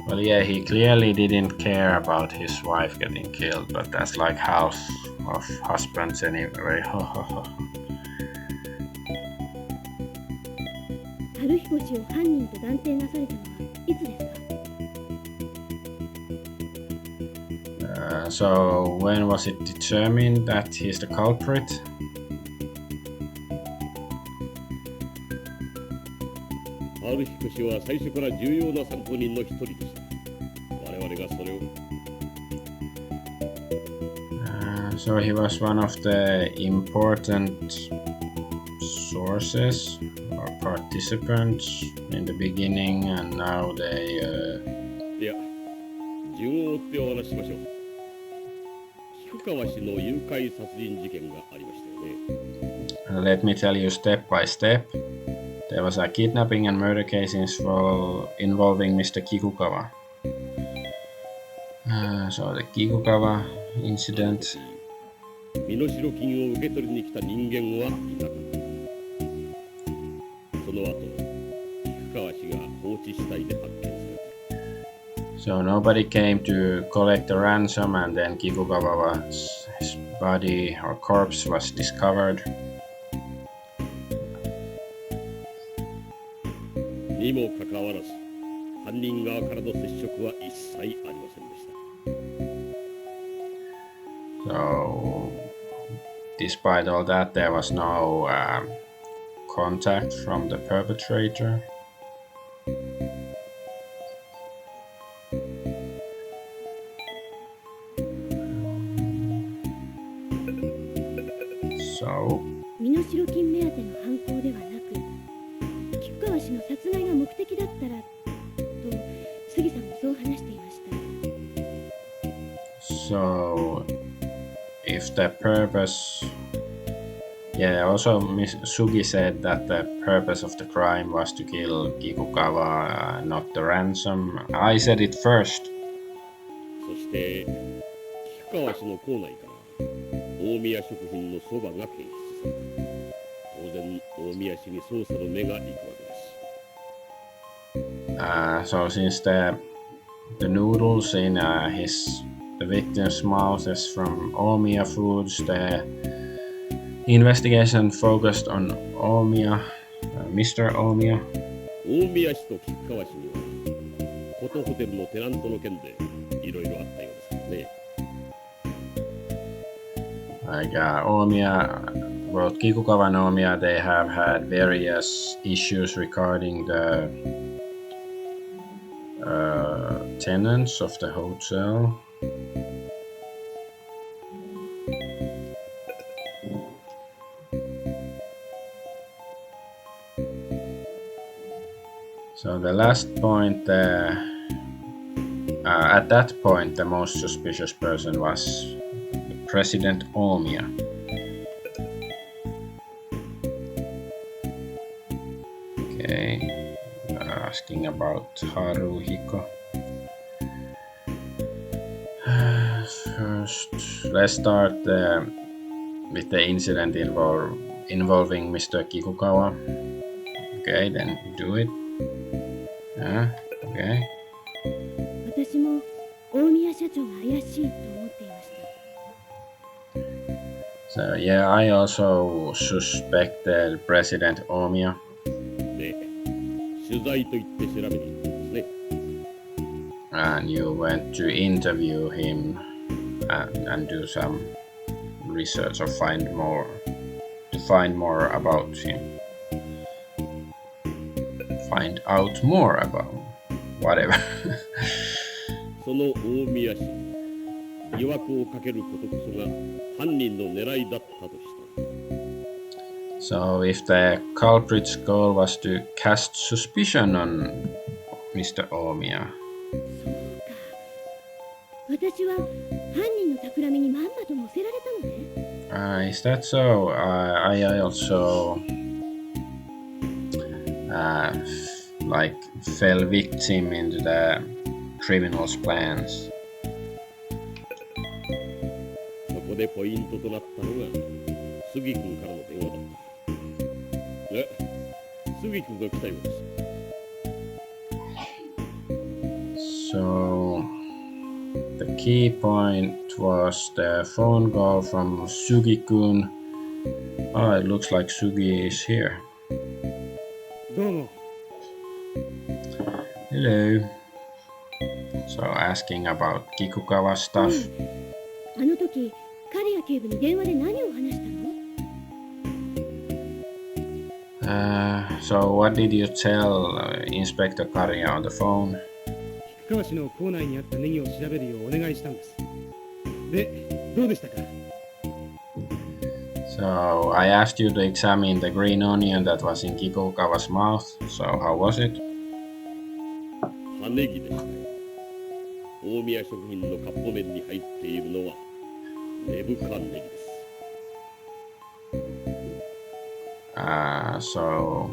Well, yeah, he clearly didn't care about his wife getting killed, but that's like house of husbands anyway. 春彦氏を犯人と断定なされたのはいつですか？ So when was it determined that he's the culprit? 春彦氏は最初から重要な参考人の一人でした。我々がそれを So he was one of the important sources or participants in the beginning, and now they. いや、順を追ってお話ししましょう。菊川氏の誘拐殺人事件がありましたよね。Let me tell you step by step. There was a kidnapping and murder case involving Mr. Kikukawa. So the Kikukawa incident. 身代金を受け取りに来た人間はいなかった。その後、菊川氏が放置死体で発見された。So nobody came to collect the ransom, and then his body or corpse was discovered. にもかかわらず、犯人側からの接触は一切ありませんでした。 So, despite all that, there was no contact from the perpetrator. So, 身代金目当ての犯行ではなく、菊川氏の殺害が目的だったらと杉さんもそう話していました。 so if the purpose, yeah, also Sugi said that the purpose of the crime was to kill Kikukawa, not the ransom. I said it first. そして、菊川氏の構内から大宮食品のそばが検出された。当然、大宮氏に捜査の目が行くわけです。 So since the noodles in the victim's mouth is from Omiya Foods, the investigation focused on Omiya, Mr. Omiya. 大宮氏と菊川氏には、コトホテルのテナントの件でいろいろあったようですからね。 Like Omiya, both Kikukawa and Omiya, they have had various issues regarding the tenants of the hotel. So the last point, at that point, the most suspicious person was President Omiya. Okay, asking about Haruhiko. First, let's start with the incident involving Mr. Kikukawa. Okay, then do it. Okay. 私も大宮社長が怪しいと思っていました。 So yeah, I also suspected President Omiya. で、取材と言って調べに行ったんですね。 And you went to interview him and do some research or find more about him. find out more about whatever. その大宮氏疑惑をかけることこそが犯人の狙いだったとした。 So if the culprit's goal was to cast suspicion on Mr. Omiya. 私は犯人の企みにまんまと乗せられたのね。Is that so? I also like fell victim into the criminal's plans. そこでポイントとなったのが杉君からの電話だった。杉君が来たようです。 So the key point was the phone call from Sugi-kun. Oh, it looks like Sugi is here. どうも。 Hello. So asking about Kikukawa stuff. あの時、刈谷警部に電話で何を話したの？ So what did you tell Inspector Karya on the phone? 菊川氏の校内にあったネギを調べるようお願いしたんです。で、どうでしたか？ So I asked you to examine the green onion that was in Kikukawa's mouth. So how was it? 葉ネギでしたよ。大宮食品のカップ麺に入っているのは根深ネギです。 So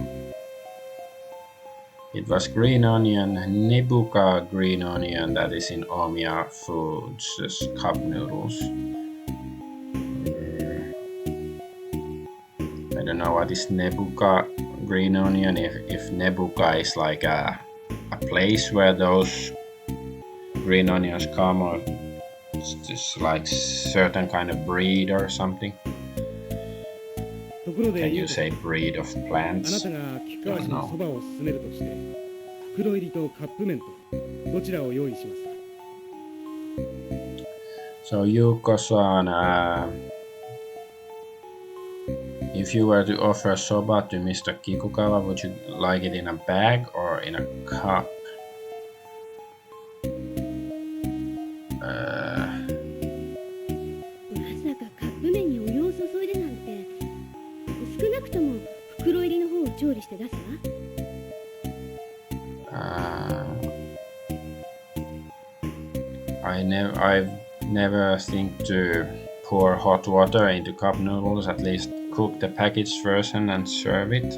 it was green onion, Nebuka green onion that is in Omiya Foods' cup noodles. I don't know what is Nebuka green onion, if Nebuka is like a place where those green onions come, or it's just like certain kind of breed or something. ところで Can you say breed of あな plants? たが菊川氏のそばを勧めるとして袋入りとカップ麺とどちらを用意しますか？ So Yuko-san, if you were to offer soba to Mr. Kikukawa, would you like it in a bag or in a cup? まさかカップ麺にお湯を注いでなんて。少なくとも袋入りの方を調理して出すわ。I've never think to pour hot water into cup noodles. At least cook the packaged version and serve it.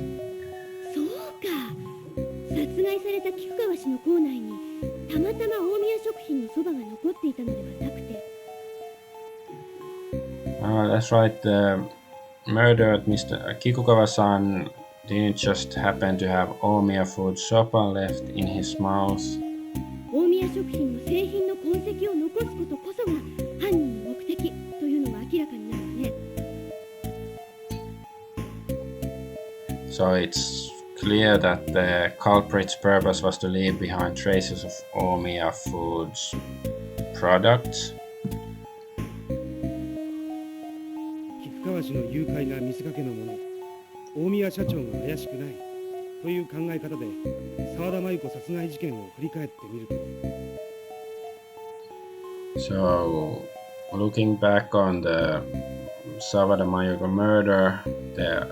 そうか。殺害された菊川氏の校内にたまたま大宮食品のそばが残っていたのではなくて。That's right. The murdered Mr. Kikukawa-san didn't just happen to have Omiya food sopa left in his mouth. 大宮食品の製品の痕跡を残すことこそが犯人の目的というのが明らかになるわね。So it's clear that the culprit's purpose was to leave behind traces of Omiya Foods products. 菊川氏の誘拐が見せかけのもの、大宮社長が怪しくないという考え方で沢田真由子殺害事件を振り返ってみると。 So looking back on the Sawada Mayuko murder, the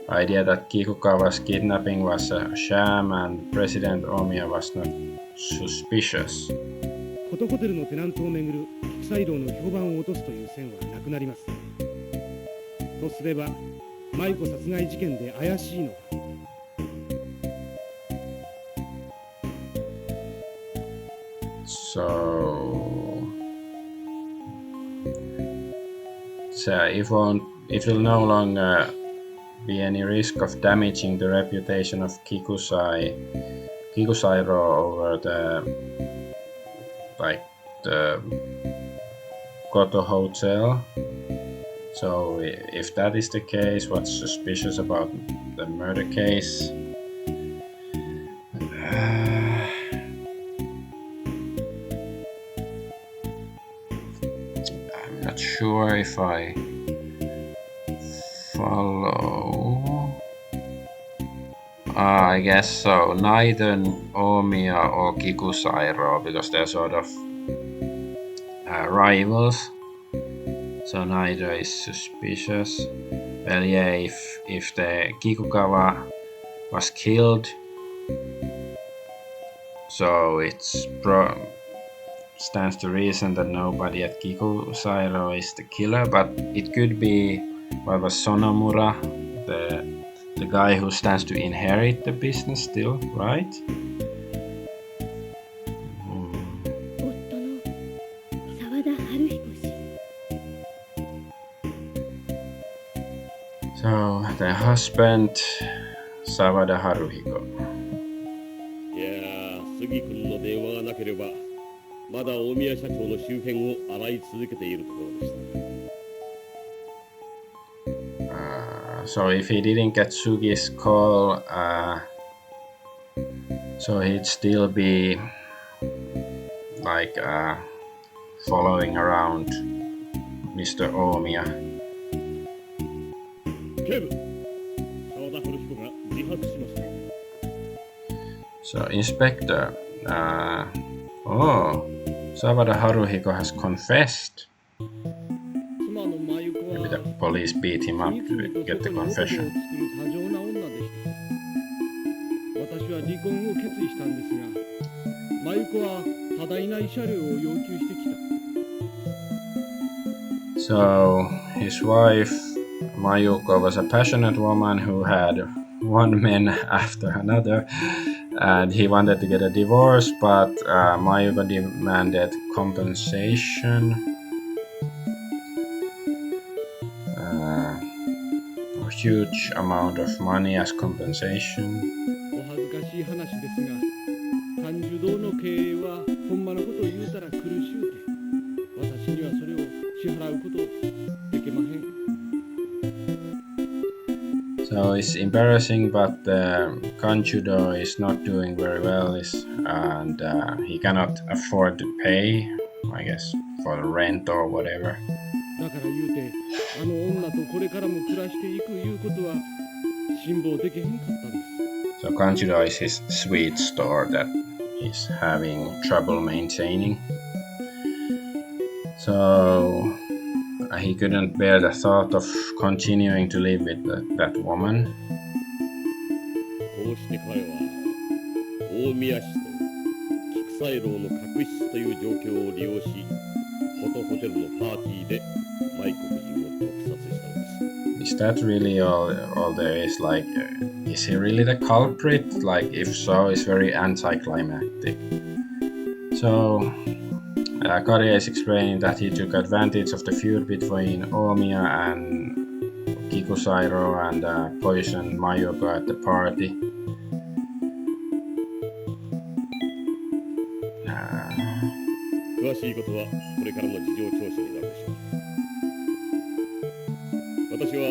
idea that Kikukawa's kidnapping was a sham and President Omiya was not suspicious. コトホテルのテナントをめぐる菊菜楼の評判を落とすという線はなくなります。とすれば真由子殺害事件で怪しいのは So it will no longer be any risk of damaging the reputation of Kikusairo over the Koto Hotel. So if that is the case, what's suspicious about the murder case? I'm not sure if I follow. I guess so. Neither Omiya or Kikusairo, because they're sort of rivals. So neither is suspicious. Well, yeah, if the Kikugawa was killed, so it's stands to reason that nobody at Kikusairo is the killer, but it could be what was Sonomura, the guy who stands to inherit the business still, right? 夫の沢田春彦氏。 So the husband, Sawada Haruhiko. いやー、杉君の電話がなければまだ大宮社長の周辺を洗い続けているところでした。 So if he didn't get Sugi's call, so he'd still be like following around Mr. Omiya. 警部、沢田春彦が自白しました。 So Inspector, Sawada Haruhiko has confessed. 妻の真由子 Maybe は the police beat him up to get the confession. 多情な女でした。私は離婚を決意したんですが、真由子は多大な慰謝料を要求してきた。 So his wife Mayuko was a passionate woman who had one man after another, and he wanted to get a divorce, but Mayuko demanded compensation. A huge amount of money as compensation. お恥ずかしい話ですが、感受堂の経営はほんまのことを言うたら苦しゅうて、私にはそれを支払うことできまへん。 So it's embarrassing, but Kanchudo is not doing very well, and he cannot afford to pay, I guess, for the rent or whatever. だから言うて、あの女とこれからも暮らしていくいうことは辛抱できへんかったんです。 So Kanchudo is his sweet store that he's having trouble maintaining. So he couldn't bear the thought of continuing to live with that woman. こうして彼は大宮市と菊西楼の確執という状況を利用し、フォトホテルのパーティーで舞子夫人を毒殺したのです。 Is that really all there is? Like, is he really the culprit? Like, if so, it's very anticlimactic. So, Kari is explaining that he took advantage of the feud between Omiya and Kikusairo and poisoned Mayuko at the party. 詳しいことはこれからの事情聴取になるでしょう。私は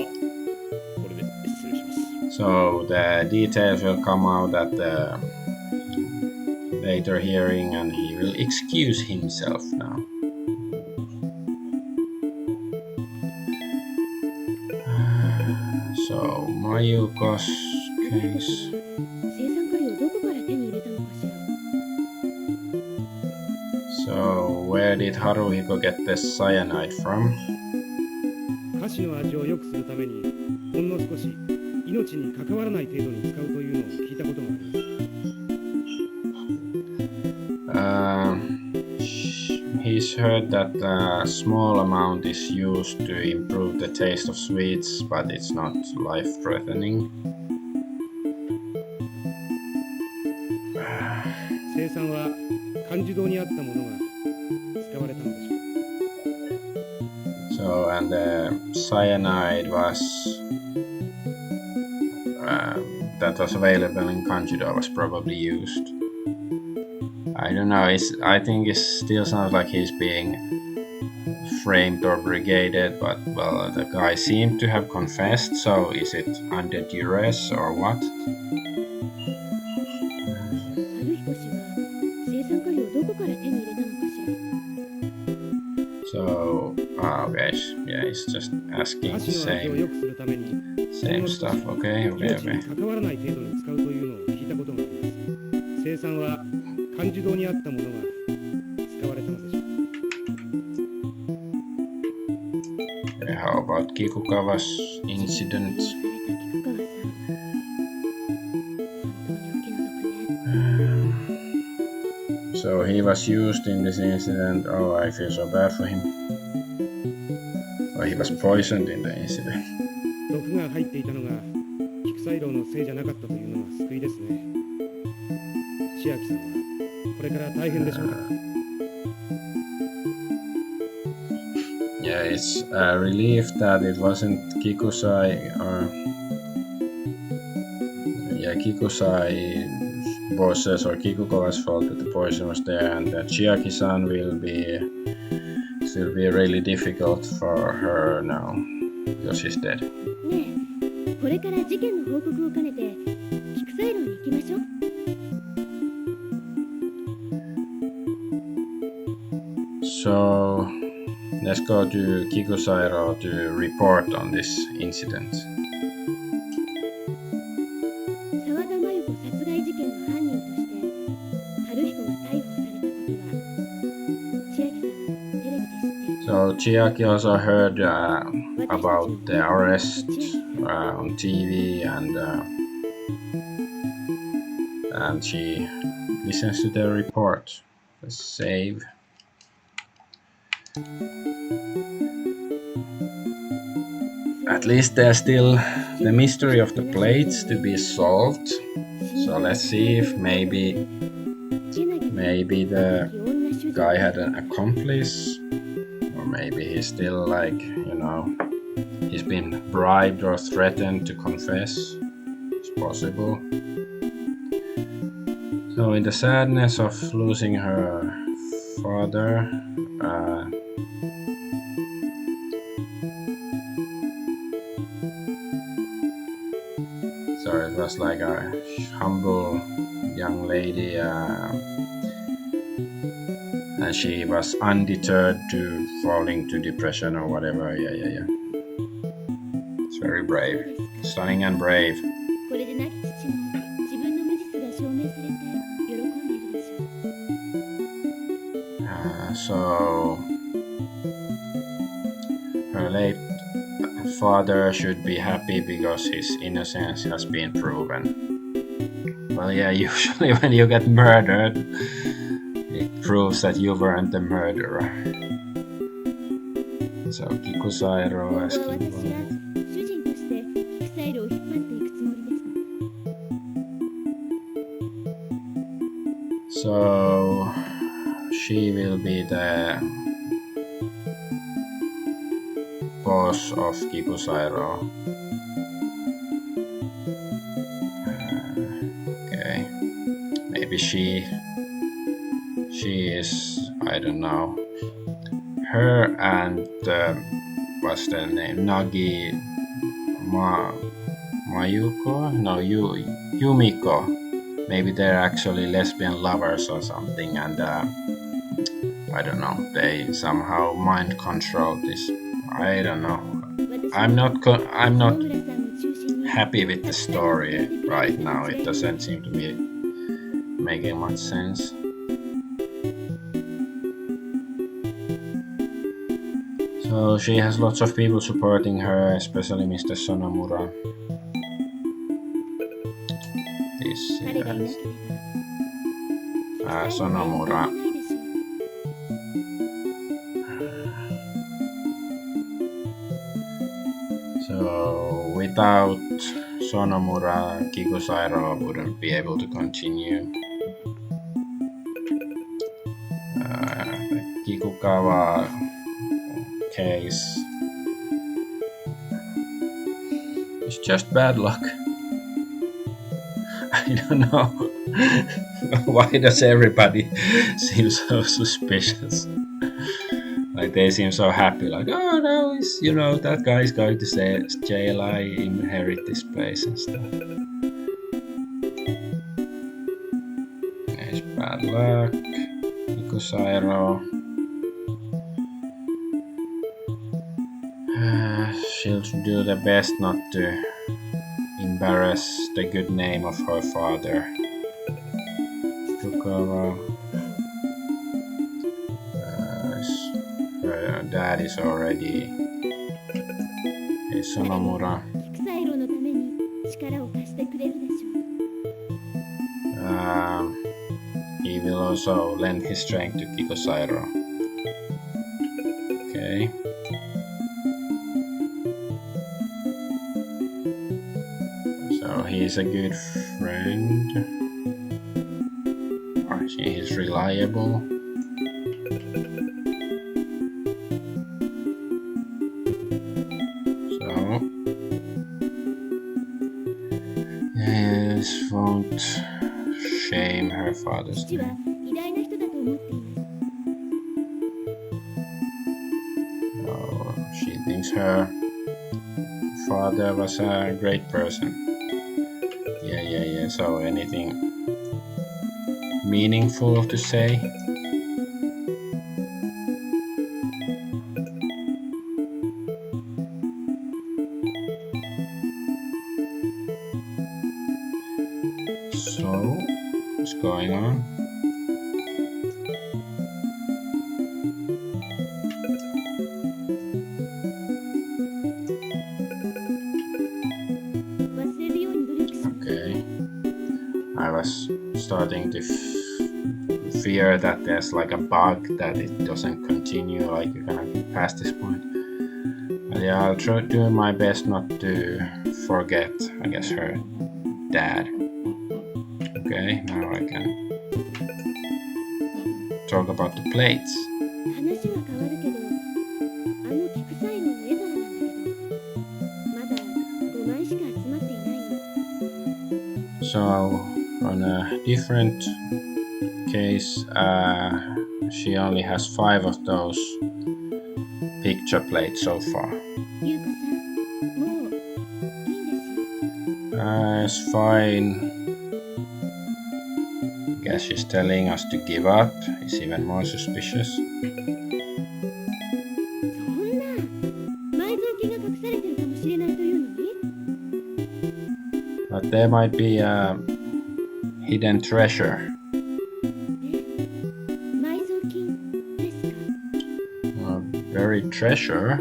これで失礼します。 So the details will come out at the later hearing, and he will excuse himself now. So Mayuko's case. 青酸カリをどこから手に入れたのかしら。 So where did Haruhiko get this cyanide from? 菓子の味を良くするためにほんの少し命に関わらない程度に使うというのを聞いたことがあります。 He's heard that a small amount is used to improve the taste of sweets, but it's not life-threatening. 生産は感受堂にあったものが使われたのでしょう。 So, and the cyanide was that was available in Kanjudo was probably used. I don't know. I think it still sounds like he's being framed or brigaded, but well, the guy seemed to have confessed. So, is it under duress or what? 春彦氏は青酸カリをどこから手に入れたのかしら。 So, okay, yeah, he's just asking, 菓子の味を saying. 良くするために Same stuff. Okay, okay, 命 okay. に関わらない程度に使うというのを聞いたことがあります。生産は漢字堂にあったものが使われたのでしょう。How about Kikukawa's 殺害 incident? された菊川さん、本当にお気の毒ね。 So he was used in this incident. Oh, I feel so bad for him. Oh, he was poisoned in the incident. 毒が入っていたのが菊彩楼のせいじゃなかったというのは救いですね。千秋さんはこれから大変でしょうから。Yeah, it's a relief that it wasn't Kikusai or Kikusai's bosses or Kikukawa's fault that the poison was there, and that Chiaki-san will still be really difficult for her now because she's dead. ねえ、これから事件の報告を兼ねて菊彩楼に行きましょう。 So let's go to Kikusairo to report on this incident. 沢田真由子殺害事件の犯人として春彦が逮捕されたことは千秋さんもテレビで知っていた。 So Chiaki also heard about the arrest on TV, and she listens to the report. Let's save. At least there's still the mystery of the plates to be solved. So let's see if maybe the guy had an accomplice, or maybe he's still like, he's been bribed or threatened to confess. It's possible. So in the sadness of losing her father, so it was like a humble young lady, and she was undeterred to falling to depression or whatever. Yeah. It's very brave, stunning and brave. これで亡き父も自分の無実が証明されて喜んでいるでしょう。 So her late father should be happy because his innocence has been proven. Well, yeah, usually when you get murdered, it proves that you weren't the murderer. So Kikusairo 今後は asking 私 for は it. 主人として菊彩楼を引っ張っていくつもりです。 So she will be the boss of Kikusairo. Okay, maybe she is, I don't know. Her and what's the name? Nagi Mayuko? No, Yumiko. Maybe they're actually lesbian lovers or something, and I don't know. They somehow mind control this. I don't know. I'm not happy with the story right now. It doesn't seem to be making much sense. So she has lots of people supporting her, especially Mr. Sonomura. This 彼がいなけれ is ば Sonomura. ないでしょう。 So without Sonomura, Kikusairo wouldn't be able to continue. The Kikukawa case is just bad luck. I don't know. Why does everybody seem so suspicious? Like they seem so happy, like, oh no, that guy is going to say jail, I inherit this place and stuff. It's bad luck. Ikusairo. she'll do the best not to embarrass the good name of her father. Took her dad is already a 彼も Yamamura. 菊サイロのために力を貸してくれるでしょう。 He will also lend his strength to Kikosairo. Okay. So he is a good friend. He is reliable. So this won't shame her father's 父は name. 偉大な人だと思っています。 So she thinks her father was a great person. Yeah. So anything meaningful to say? So, what's going on? Okay. I was starting to fear that there's like a bug that it doesn't continue, like you're gonna get past this point. But yeah, I'll try to do my best not to forget, I guess, her dad. Okay, now I can talk about the plates. 話は変わるけど、あの菊サイロの絵皿なんだけど、まだ5枚しか集まっていないの。 So, on a different case, she only has 5 of those picture plates so far. ゆうこさん、もういいんですよ。 It's fine. Guess she's telling us to give up. It's even more suspicious. そんな、埋蔵金が隠されてるかもしれないというのに。 But there might be a hidden treasure. 埋蔵金ですか。 A buried treasure?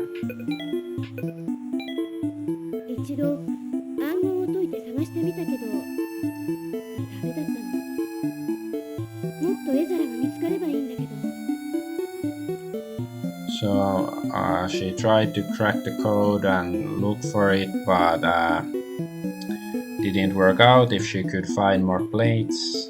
一度暗号を解いて探してみたけど、ダメだったの。もっと絵皿が見つかればいいんだけど。 So she tried to crack the code and look for it, but didn't work out if she could find more plates.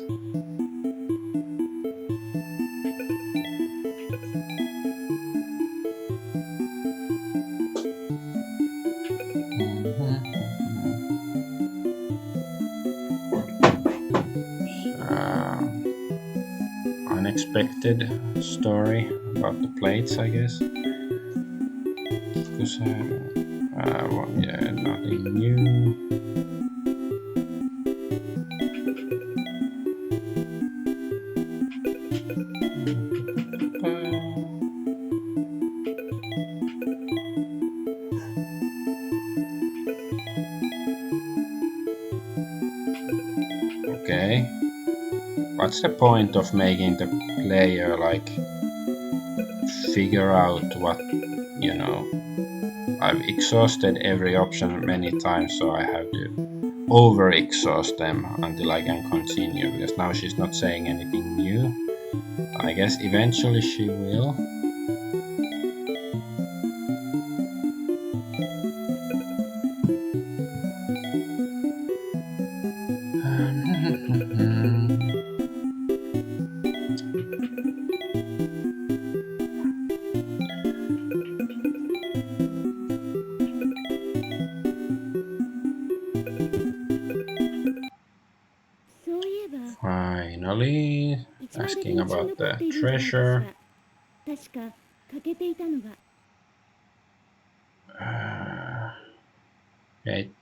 Unexpected story about the plates, I guess. Because well, yeah, nothing new. Okay. What's the point of making the player like figure out what, you know? I've exhausted every option many times, so I have to over exhaust them until I can continue, because now she's not saying anything new. I guess eventually she will. Finally, asking about the treasure. 確か欠けていたのが。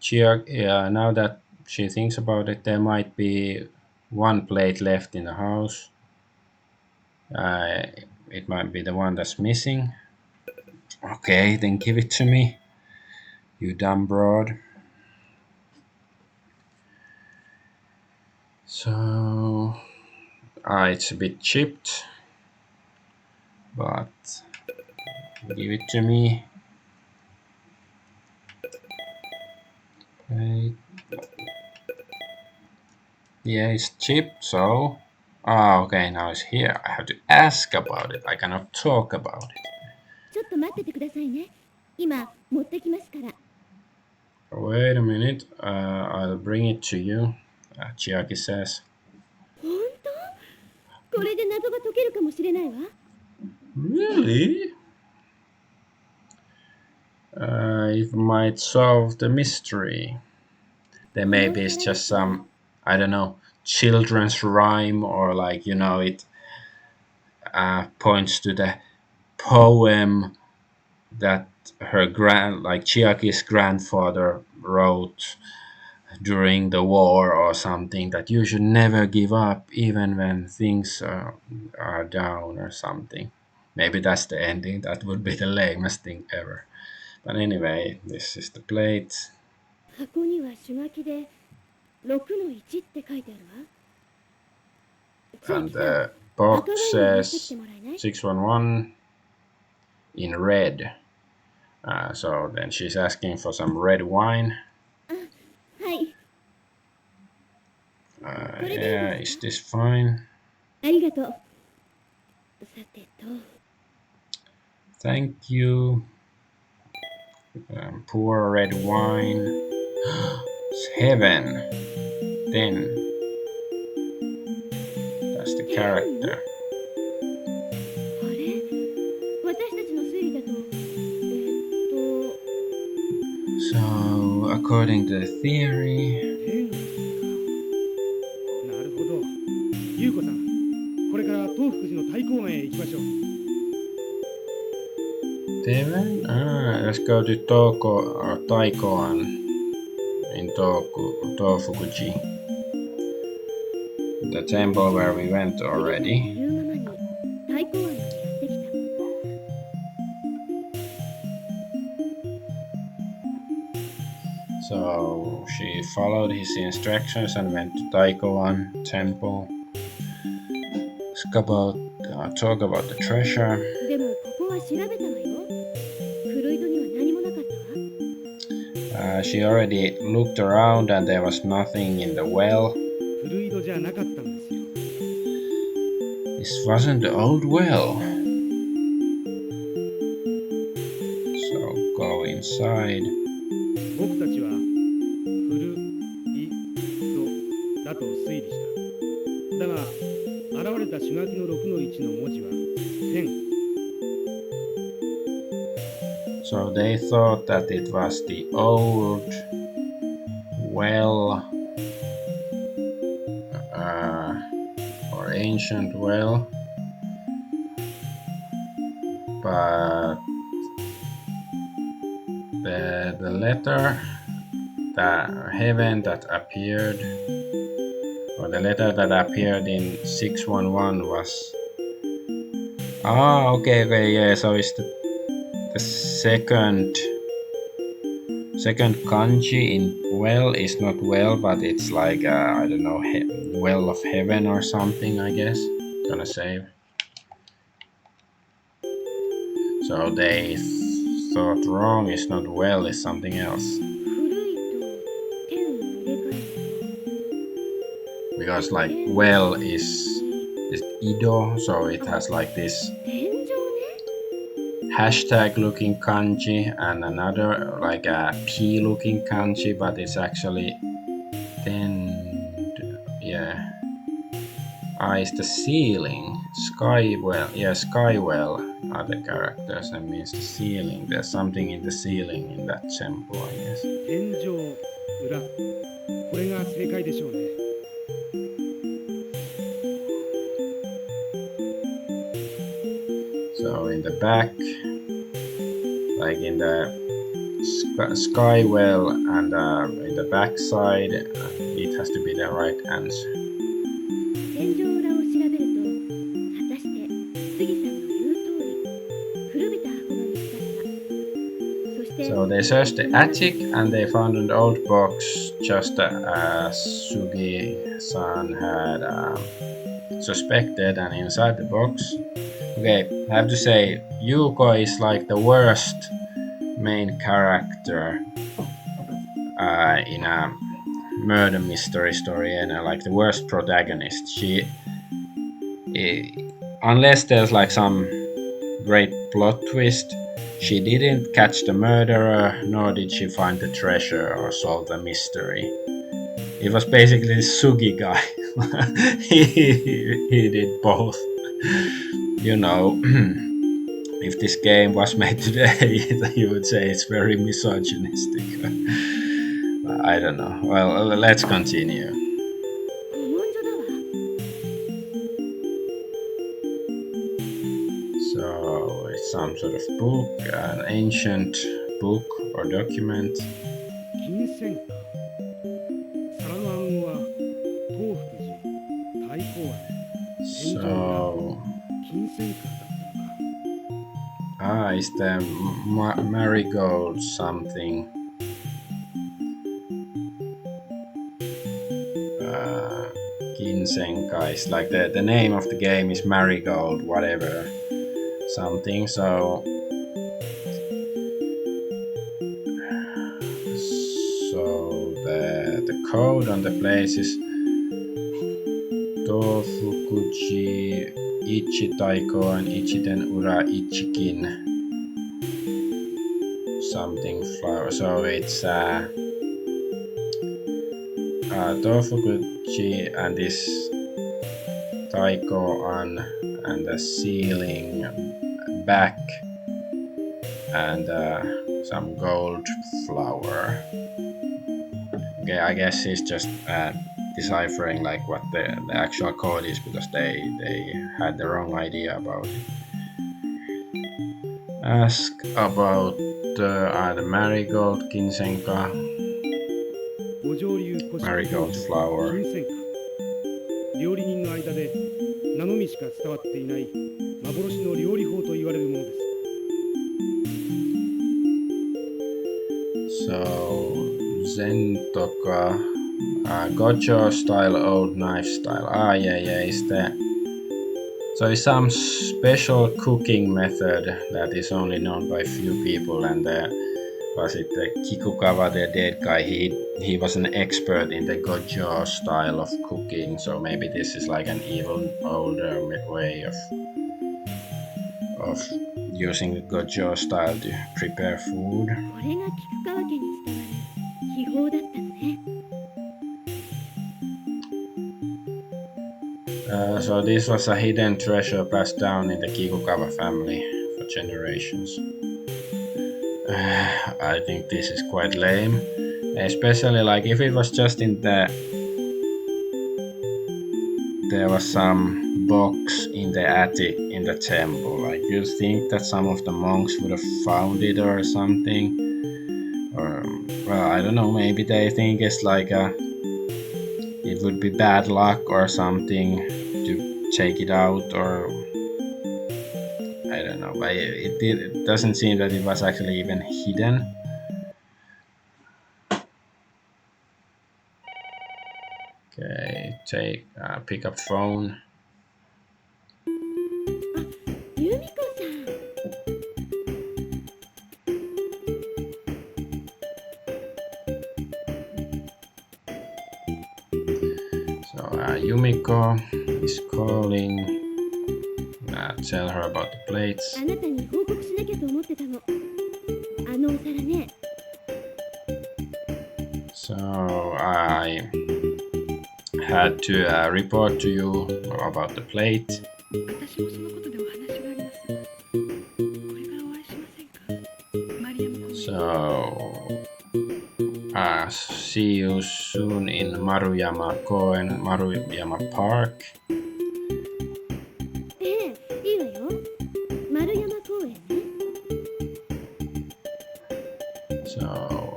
Yeah, now that she thinks about it, there might be one plate left in the house. It might be the one that's missing. Okay, then give it to me. You dumb broad. So it's a bit chipped, but give it to me. Okay. Yeah, it's chipped, so okay, now it's here. I have to ask about it. I cannot talk about it. ちょっと待っててくださいね。今持ってきますから。 Wait a minute, I'll bring it to you, Chiaki says. 本当？これで謎が解けるかもしれないわ。 Really? It might solve the mystery. Then maybe it's just some, I don't know, children's rhyme, or like, it points to the poem that like Chiaki's grandfather wrote during the war or something, that you should never give up even when things are down or something. Maybe that's the ending. That would be the lamest thing ever. But anyway, this is the plate. 箱には手書きで6の1って書いてあるわ。 And the box says 611 in red. So then she's asking for some red wine. はい。 Yeah, is this fine? ありがとう。さてと。 Thank you. Pour red wine. It's heaven. Then that's the character. あれ？私たちの推理だと、So, according to the theory, なるほど。優子さん、これから東福寺の太閤庵へ行きましょう。 Heaven? Let's go to Taikoan in Tofukuji. The temple where we went already. 言うままに太閤庵までやってきた。 So she followed his instructions and went to Taikoan temple. Talk about the treasure. でもここは調べたわよ。古井戸には何もなかったわ。 She already looked around and there was nothing in the well. 古井戸じゃなかったんですよ。 This wasn't the old well. So go inside. 僕たちは古い戸だと推理した。だが現れた手書きの6の1の文字は天。 So they thought that it was the old well, or ancient well, but the letter, the heaven that appeared, or the letter that appeared in 611 was okay, yeah, so it's the second kanji in well is not well, but it's like I don't know, well of heaven or something, I guess. Gonna save. So they thought wrong, it's not well, it's something else. 古いと天を入れ替えると。 Because like well is Ido, so it has like this 天井ね。 hashtag looking kanji and another like a P looking kanji, but it's actually yeah. It's the ceiling. Skywell, yeah, Skywell are the characters, that means the ceiling. There's something in the ceiling in that temple, I guess. 天井裏、これが正解でしょうね。 So in the back, like in the Skywell and in the back side, it has to be the right answer. 天井裏を調べると、果たして杉さんの言う通り、古びた箱が見つかった。そして So they searched the attic and they found an old box just as Sugi-san had suspected, and inside the box. Okay, I have to say, Yuko is like the worst main character in a murder mystery story, and like the worst protagonist. Unless there's like some great plot twist, she didn't catch the murderer, nor did she find the treasure or solve the mystery. It was basically the Sugi guy. he did both. You know, if this game was made today, you would say it's very misogynistic. I don't know. Well, let's continue. 古文書だわ。 So it's some sort of book, an ancient book or document. 金銭か皿の暗号は東福寺太閤飴天井裏 So 金銭かだったのか is the marigold something? Kinsenka is like the name of the game is marigold, whatever, something. So the code on the place is Tofukuji Ichi Taiko and Ichiten Ura Ichikin something flower. So it's Tofukuji and this Taiko on and the ceiling back and some gold flower. Okay, I guess he's just deciphering like what the actual code is, because they had the wrong idea about it. Ask about the marigold, Kinsenka, 五条流古式 marigold flower. 金銭か料理人の間で名のみしか伝わっていない幻の料理法と言われるものです So Zentoka, Gojo style, old knife style. Yeah, is that? So it's some special cooking method that is only known by few people, and was it the Kikukawa, the dead guy? He was an expert in the Gojo style of cooking. So maybe this is like an even older way of using the Gojo style to prepare food. これが菊川家に伝わる秘宝だったのね。 So this was a hidden treasure passed down in the Kikukawa family for generations. I think this is quite lame, especially like if it was just in there was some box in the attic in the temple. Like you think that some of the monks would have found it or something, or well, I don't know. Maybe they think it's like it would be bad luck or something to take it out, or I don't know. But it doesn't seem that it was actually even hidden. Okay, pick up phone. 由美子さん。 So Yumiko is calling. Tell her about the plates. あなたに報告しなきゃと思ってたの。あのお皿ね。 So I had to report to you about the plate. 私もそのことでお話があります。これからお会いしませんか。マリアムコ。 So see you soon in Maruyama Koen, Maruyama Park. ええ、いいわよ。丸山公園ね。 So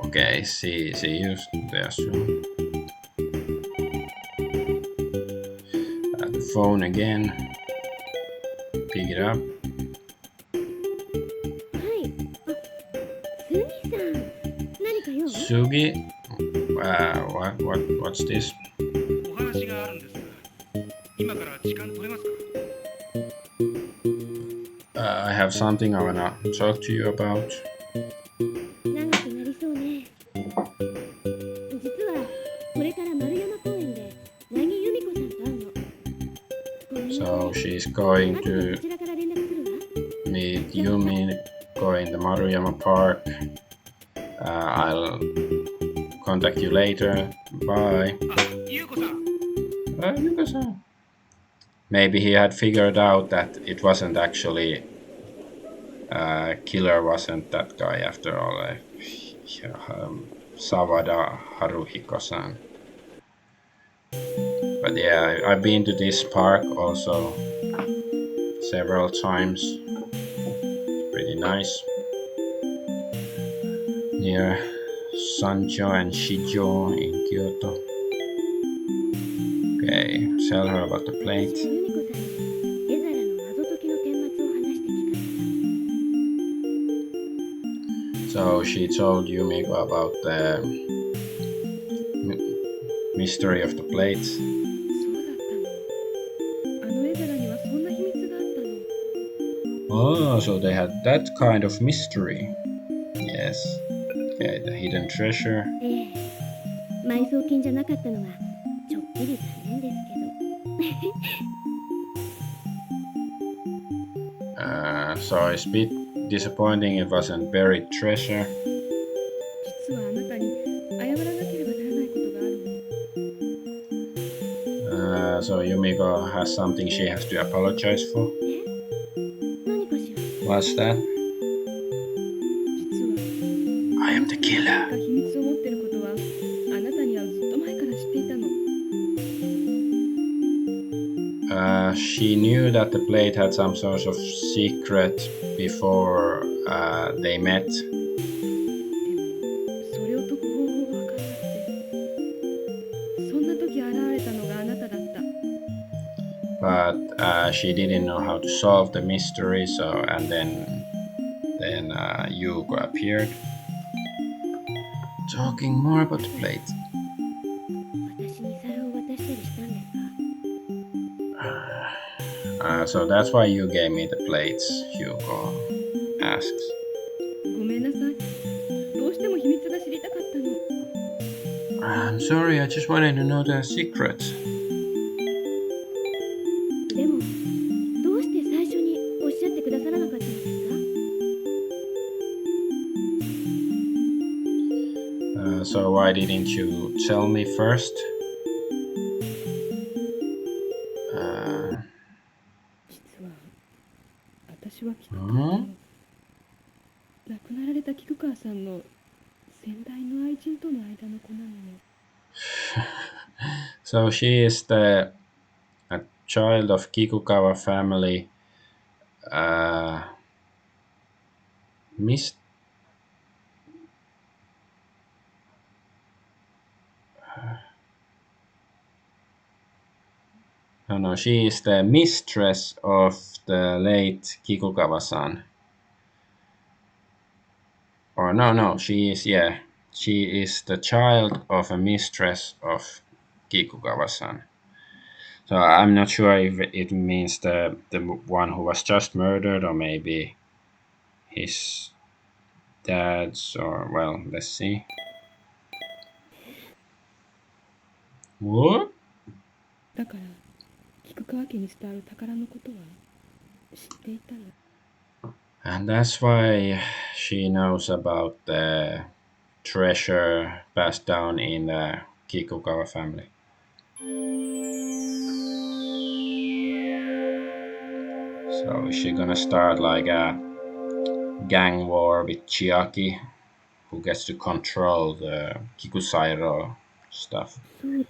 okay, see you there soon. The phone again. Pick it up. はい。あ、すみさん。Sugi? What's this? お話があるんですが、今から時間取れますか？ I have something I wanna talk to you about. 長くなりそうね。実はこれから丸山公園で凪由美子さんと会うの。ごめんなさい。 So she's going 後で to こちらから連絡するわ。 meet Yumi, go in the Maruyama Park. I'll contact you later. Bye. あ、優子さん。Yuka-san. Maybe he had figured out that it wasn't actually Killer wasn't that guy after all. Sawada Haruhiko-san. But yeah, I've been to this park also several times. Pretty nice. Near Sancho and Shijo in Kyoto. Okay, tell her about the 私 plate. は由美子さんにエザラの謎解きの顛末を話して聞かせた。 So she told Yumiko about the mystery of the plate. そうだったの。あの絵皿にはそんな秘密があったの。 Oh, so they had that kind of mystery. Yes. Okay, the hidden treasure. ええ、埋葬金じゃなかったのがちょっぴり残念ですけど。So it's a bit disappointing it wasn't buried treasure. 実はあなたに謝らなければならないことがあるの。 So Yumiko has something she has to apologize for. え、何かしら。 What's that? 実は I am the が killer. 秘密を持ってることはあなたにはずっと前から知っていたの。 She knew that the plate had some sort of secret before they met. でもそれを解く方法が分からなくて、そんな時現れたのがあなただった。 But she didn't know how to solve the mystery. So and then Yuko appeared, talking more about the plate. 私に皿を渡したりしたんですか？ So that's why you gave me the plates. Yuko asks. ごめんなさい。どうしても秘密が知りたかったの。 I'm sorry. I just wanted to know the secret. でもどうして最初におっしゃってくださらなかったのですか？ So why didn't you tell me first? 実は私は菊川うんの亡くなられた菊川さんの先代の愛人との間の子なのよ。 So she is a child of Kikukawa family. Miss. No, she is the mistress of the late Kikukawa-san. Or no, she is the child of a mistress of Kikukawa-san. So I'm not sure if it means the one who was just murdered, or maybe his dad's, or well, let's see. What? だから菊川家に伝わる宝のことは知っていたの。 And that's why she knows about the treasure passed down in the Kikukawa family. So is she gonna start like a gang war with Chiaki, who gets to control the Kikusairo stuff? そう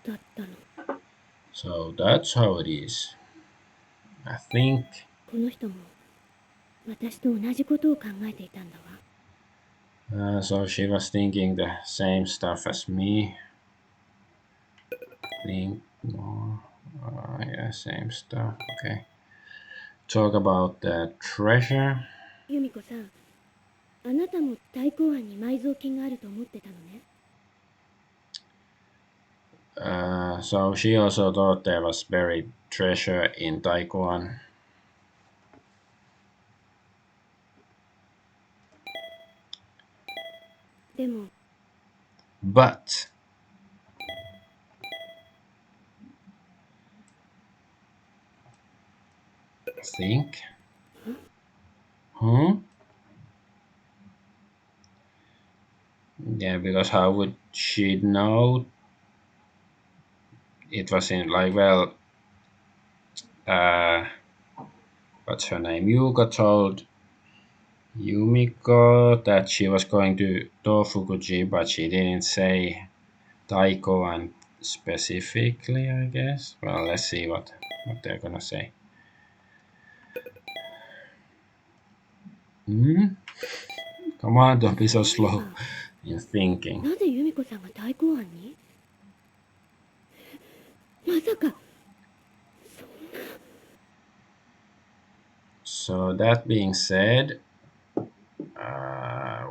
だったの。 So that's how it is. I think. この人も私と同じことを考えていたんだわ。 So she was thinking the same stuff as me. Think more. Yeah, same stuff. Okay. Talk about the treasure. 由美子さん、あなたも太鼓庵に埋蔵金があると思ってたのね。So she also thought there was buried treasure in Taikoan. でも But think, hmm? Yeah, because how would she know it was in like uh, what's her name? Yuka told Yumiko that she was going to Tofukuji, but she didn't say Taiko and specifically, I guess. Well, let's see what they're gonna say. Hmm? Come on, don't be so slow in thinking. なぜ由美子さんが太鼓庵に？まさか。 So that being said,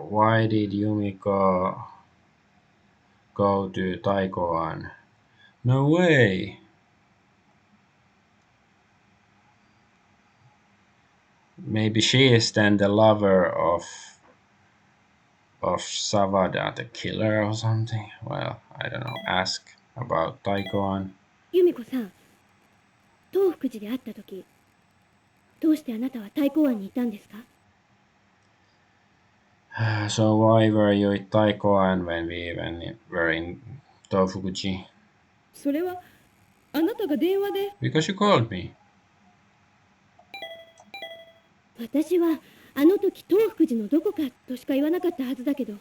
why did Yumiko go to Taikoan? No way. Maybe she is then the lover of Savada, the killer or something. Well, I don't know. Ask about Taikoan. 由美子さん、東福寺で会った時、どうしてあなたは太鼓庵にいたんですか？ So why were you at Taikoan when we were in Tofukuji? それはあなたが電話で。 Because you called me. 私はあの時東福寺のどこかとしか言わなかったはずだけど。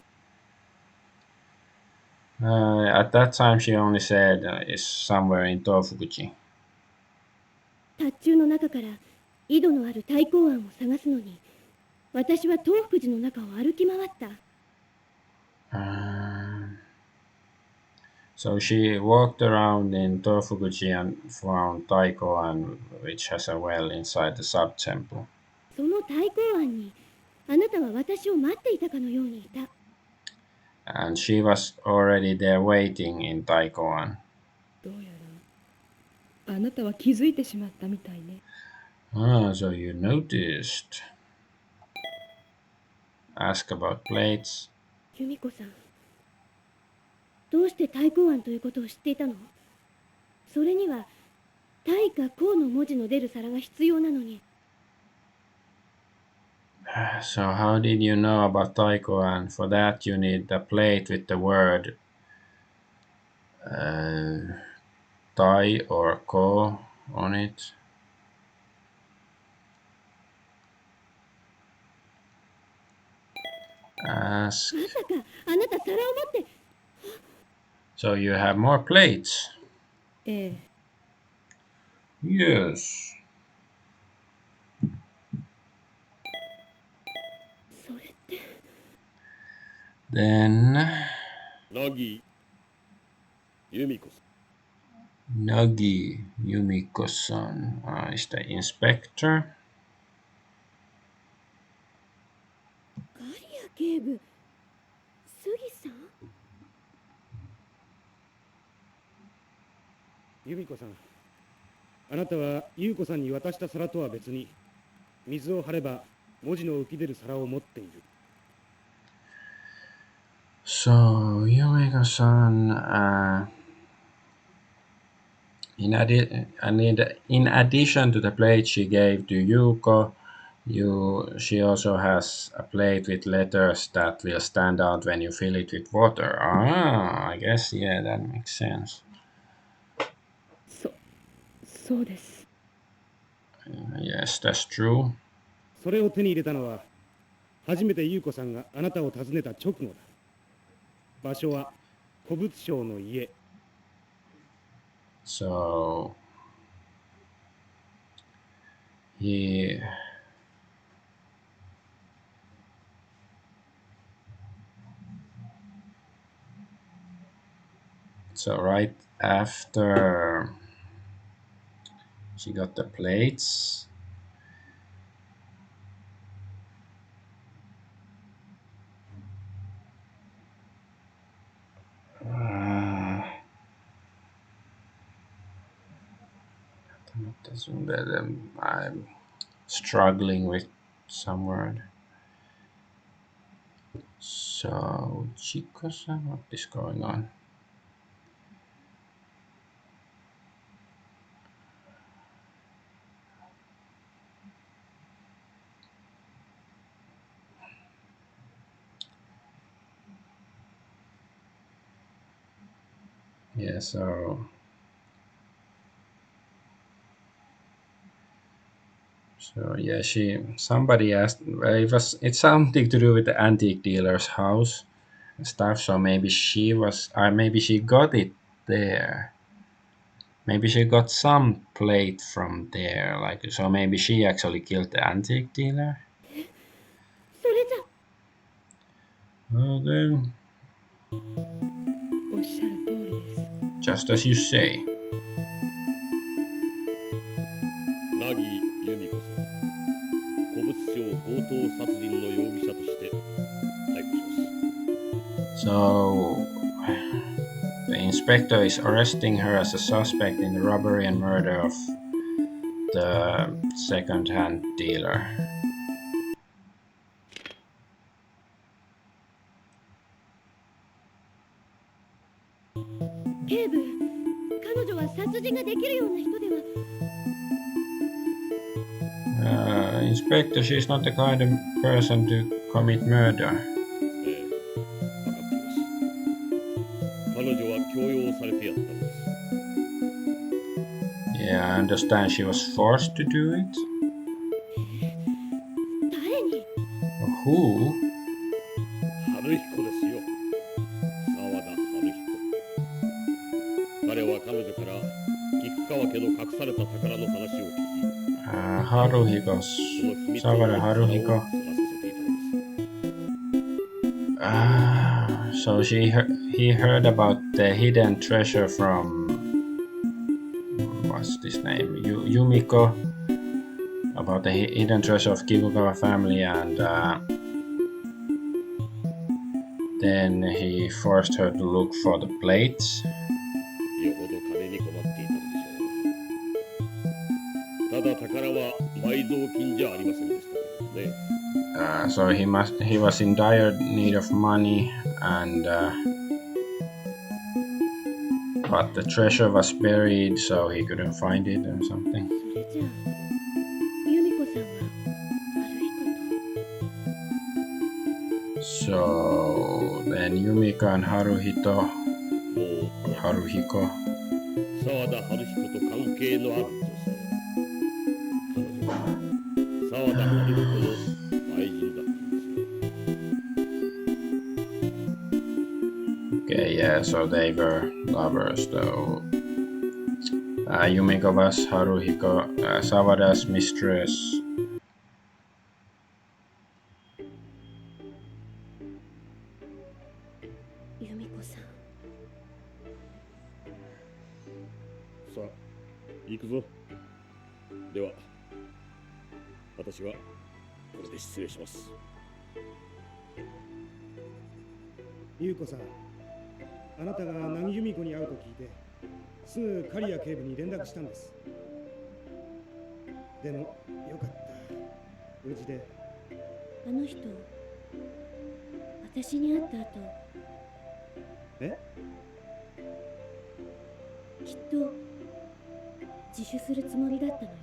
At that time, she only said it's somewhere in Tofukuji. 塔中の中から井戸のある太鼓庵を探すのに、私は東福寺の中を歩き回った。 So she walked around in Tofukuji and found Taikoan, which has a well inside the sub-temple. その太鼓庵にあなたは私を待っていたかのようにいた。 And she was already there waiting in Taikoan. どうやらあなたは気づいてしまったみたいね。 Ah, so you noticed. Ask about plates. 由美子さん、どうして太鼓庵ということを知っていたの？それには太か公の文字の出る皿が必要なのに。 So how did you know about Taikoan? For that you need a plate with the word Tai or Ko on it. Ask. まさかあなた皿を持って。 So you have more plates? ええ、 Yes. それって。 Then ナギユミコさ Nagi Yumiko-san is the inspector. ガリア警部、杉さん。由美子さん、あなたは優子さんに渡した皿とは別に水を張れば文字の浮き出る皿を持っている。 So Yumiko-san, in addition to the plate she gave to Yuko, she also has a plate with letters that will stand out when you fill it with water. Ah, I guess, yeah, that makes sense. そうです。 Yes, that's true. それを手に入れたのは初めて優子さんがあなたを訪ねた直後だ。場所は古物商の家。 So he so right after she got the plates, I'm struggling with some word. So, Chico-san, what is going on? Yeah, so yeah, somebody asked. It's something to do with the antique dealer's house and stuff. So maybe she got it there. Maybe she got some plate from there. Like so, maybe she actually killed the antique dealer. それじゃ。Well then, おっしゃる通りです。 just as you say. 凪由美子さん、古物商強盗殺人の容疑者として逮捕します。 So the inspector is arresting her as a suspect in the robbery and murder of the second-hand dealer. 警部、彼女は殺人ができるような人では。Inspector, she's not the kind of person to commit murder. ええ、分かっています。彼女は強要されてやったのです。 Yeah, I understand she was forced to do it. 誰に？ Who? 春彦ですよ。沢田春彦。彼は彼女から菊川家の隠された宝の話を聞き、Haruhiko. その秘密を Sawada Haruhiko. 知らせていたのです。So he heard about the hidden treasure from what's this name? Yumiko. About the hidden treasure of Kikugawa family, and then he forced her to look for the plates. よほど金に困っていたのでしょう。ただ宝は埋蔵金じゃありませんでしたけどね。So he was in dire need of money, and but the treasure was buried, so he couldn't find it or something. それじゃあ、由美子さんは春彦と。 So then Yumiko and Haruhiko もう沢田春彦と関係のある女性。彼女は沢田春彦の愛人だったんですよ。Okay, yeah, so they were lovers though. Yumiko was Haruhiko, Sawada's mistress. 由美子さん。さあ、行くぞ。では、私はこれで失礼します。優子さん、あなたが凪由美子に会うと聞いて、すぐ刈谷警部に連絡したんです。でも、よかった。無事で。あの人、私に会った後、え？きっと自首するつもりだったのよ。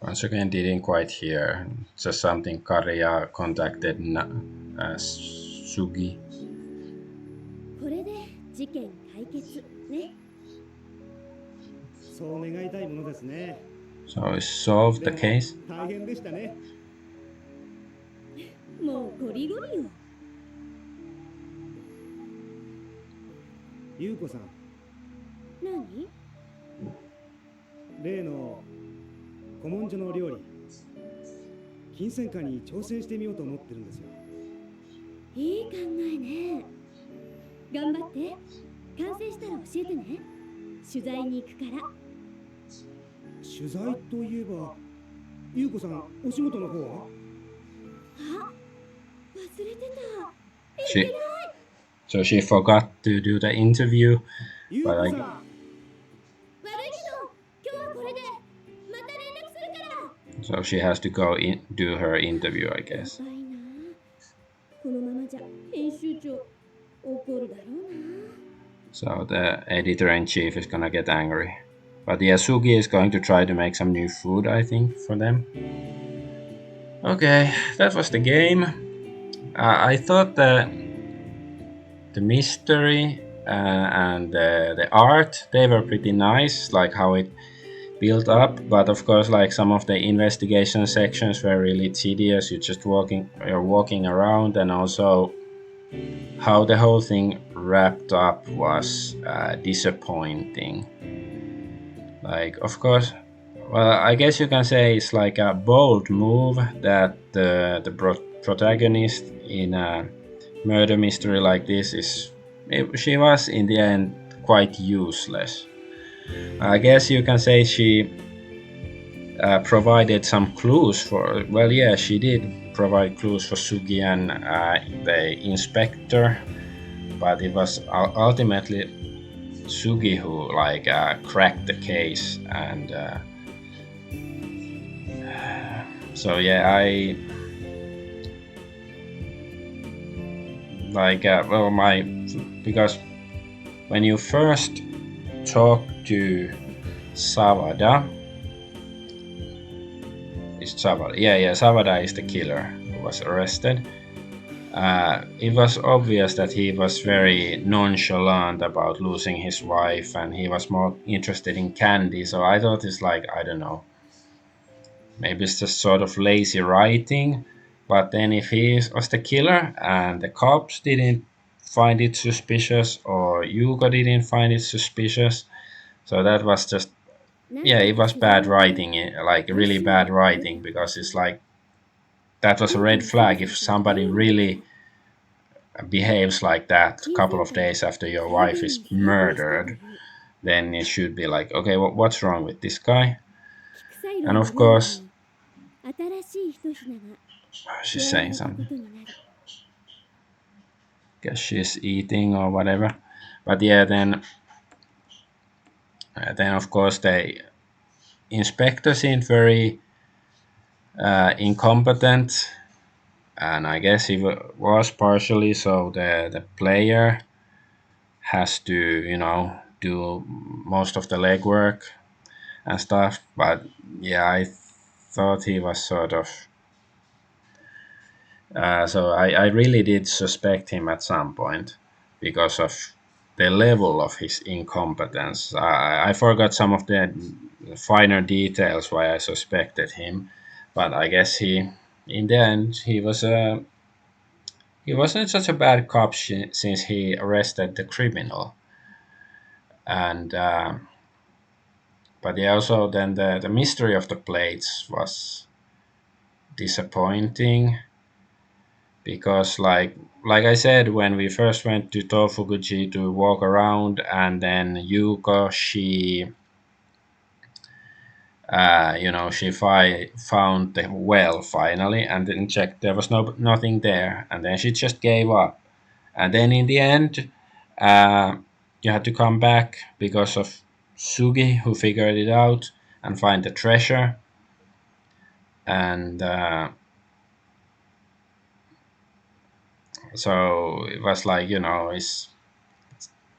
Once again, didn't quite hear. Just something Karya contacted Sugi. これで事件解決ね。そう願いたいものですね。So he solved the case. 大変でしたね。もうゴリゴリよ。優子さん、何？例の古文書の料理、金銭化に挑戦してみようと思ってるんですよ。いい考えね。頑張って。完成したら教えてね。取材に行くから。取材といえば、優子さんお仕事の方は？あ、忘れてた。いけ She ない。 so she forgot to do the interview, 優 but 子 I さん。悪いけど今日はこれで。また連絡するから。 so she has to go in do her interview, I や guess. ばいな。このままじゃ編集長怒るだろうな。 So the editor-in-chief is gonna get angry. But Yasugi is going to try to make some new food, I think, for them. Okay, that was the game. I thought the mystery and the art, they were pretty nice, like how it built up. But of course, like some of the investigation sections were really tedious. You're walking around, and also how the whole thing wrapped up was disappointing. Like, of course, well, I guess you can say it's like a bold move that the protagonist in a murder mystery like this she was in the end quite useless. I guess you can say she provided some clues for. Well, yeah, she did provide clues for Sugi and the inspector, but it was ultimately Sugi who like cracked the case, and so yeah, I like well my because when you first talk to Savada, is Savada? Yeah, Savada is the killer who was arrested. It was obvious that he was very nonchalant about losing his wife, and he was more interested in candy. So I thought it's like, I don't know, maybe it's just sort of lazy writing. But then if was the killer and the cops didn't find it suspicious, or Yugo didn't find it suspicious, so that was just, yeah, it was bad writing, like really bad writing, because it's like that was a red flag. If somebody really behaves like that a couple of days after your wife is murdered, then it should be like, okay, what's wrong with this guy? 菊菜楼 And の of 料理 course, に新しい一品が she's 加わ saying ったこ something. とになり、 Guess she's eating or whatever. But yeah, then of course the inspector seemed very incompetent, and I guess he was partially. So the player has to, do most of the legwork and stuff. But yeah, I thought he was sort of. So I really did suspect him at some point because of the level of his incompetence. I forgot some of the finer details why I suspected him, but I guess in the end, he wasn't such a bad cop since he arrested the criminal, and but yeah, also then the mystery of the plates was disappointing because like I said, when we first went to Tofuguchi to walk around, and then Yuko, she found the well finally, and then checked there was nothing there, and then she just gave up, and then in the end, you had to come back because of Sugi, who figured it out and find the treasure, and so it was like, it's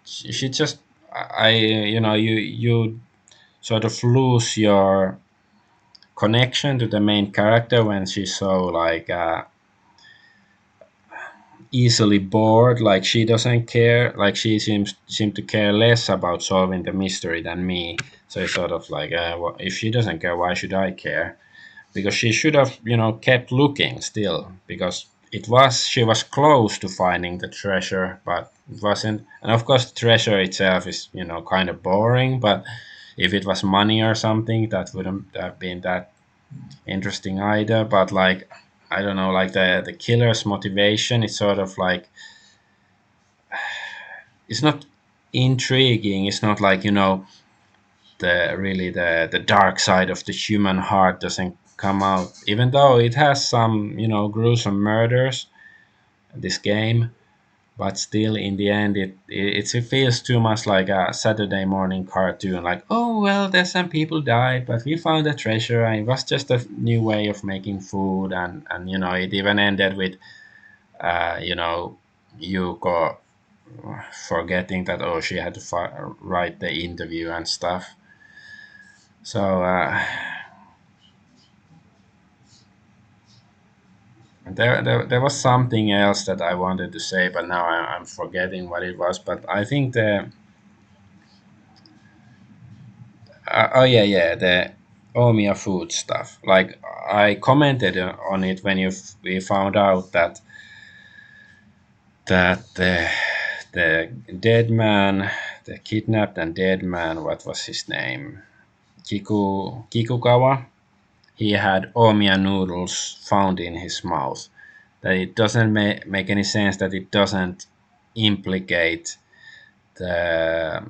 she just I you sort of lose your connection to the main character when she's so like easily bored. Like she doesn't care, like she seem to care less about solving the mystery than me. So it's sort of like, well, if she doesn't care, why should I care? Because she should have, kept looking still, because she was close to finding the treasure, but it wasn't. And of course the treasure itself is, kind of boring, but if it was money or something, that wouldn't have been that interesting either. But like, I don't know, like the killer's motivation is sort of like, it's not intriguing. It's not like, the really the dark side of the human heart doesn't come out, even though it has some gruesome murders. This game, but still in the end it feels too much like a Saturday morning cartoon, like, oh well, there's some people died but we found a treasure and it was just a new way of making food, and it even ended with Yuko forgetting that, oh, she had to write the interview and stuff. So there was something else that I wanted to say, but now I'm forgetting what it was. But I think oh yeah, yeah, the Omiya food stuff. Like, I commented on it when we found out that the dead man, the kidnapped and dead man, what was his name? Kikukawa. He had Omiya noodles found in his mouth. That it doesn't make any sense that it doesn't implicate the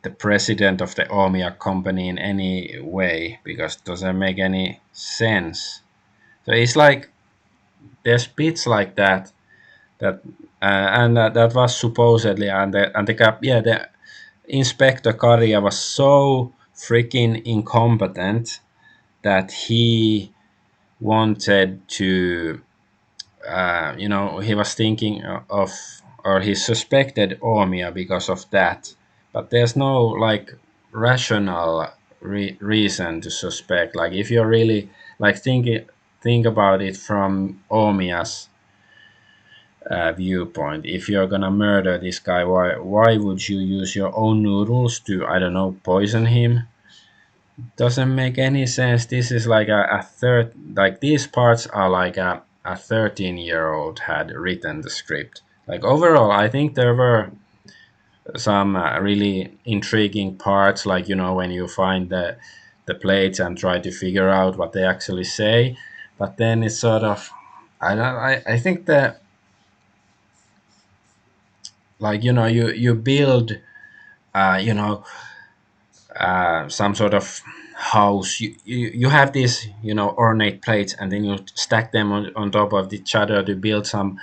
the president of the Omiya company in any way, because it doesn't make any sense. So it's like there's bits like that and that was supposedly, and the cap yeah, the Inspector Karia was so freaking incompetent that he wanted to he was thinking of, or he suspected Omiya because of that. But there's no like rational reason to suspect. Like, if you're really like think about it from Omiya's viewpoint. If you're gonna murder this guy, why would you use your own noodles to, I don't know, poison him? Doesn't make any sense. This is like a third, like, these parts are like a 13-year-old had written the script. Like, overall, I think there were some really intriguing parts, like, when you find the plates and try to figure out what they actually say. But then it's sort of, I think that, like, you build you know some sort of house. You have these ornate plates, and then you stack them on top of each other to build some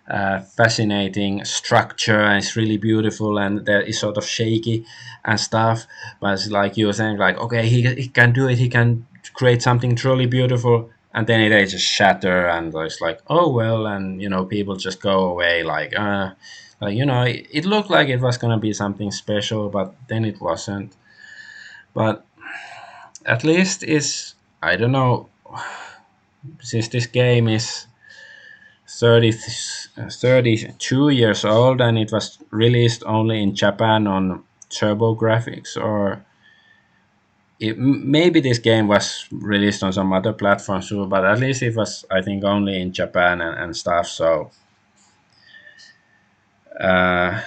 fascinating structure, and it's really beautiful, and that is sort of shaky and stuff. But it's like you were saying, like, okay, he can do it, he can create something truly beautiful, and then they just shatter, and it's like, oh well, and people just go away, like, it looked like it was going to be something special, but then it wasn't. But at least is, I don't know, since this game is 30, 32 years old and it was released only in Japan on Turbo Graphics, or maybe this game was released on some other platforms too, but at least it was, I think, only in Japan and stuff. So uh,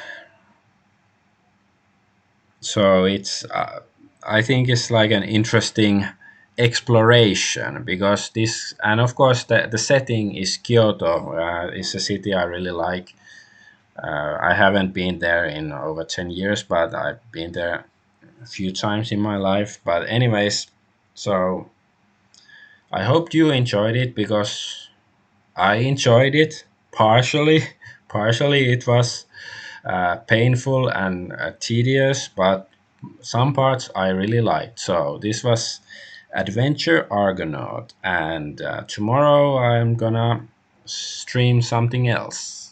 it's I think it's like an interesting exploration, because this, and of course the setting is Kyoto. It's a city I really like. I haven't been there in over 10 years, but I've been there a few times in my life. But anyways, so I hope you enjoyed it, because I enjoyed it partially. Partially it was painful and tedious, but some parts I really liked. So this was Adventure Argonaut, and tomorrow I'm gonna stream something else.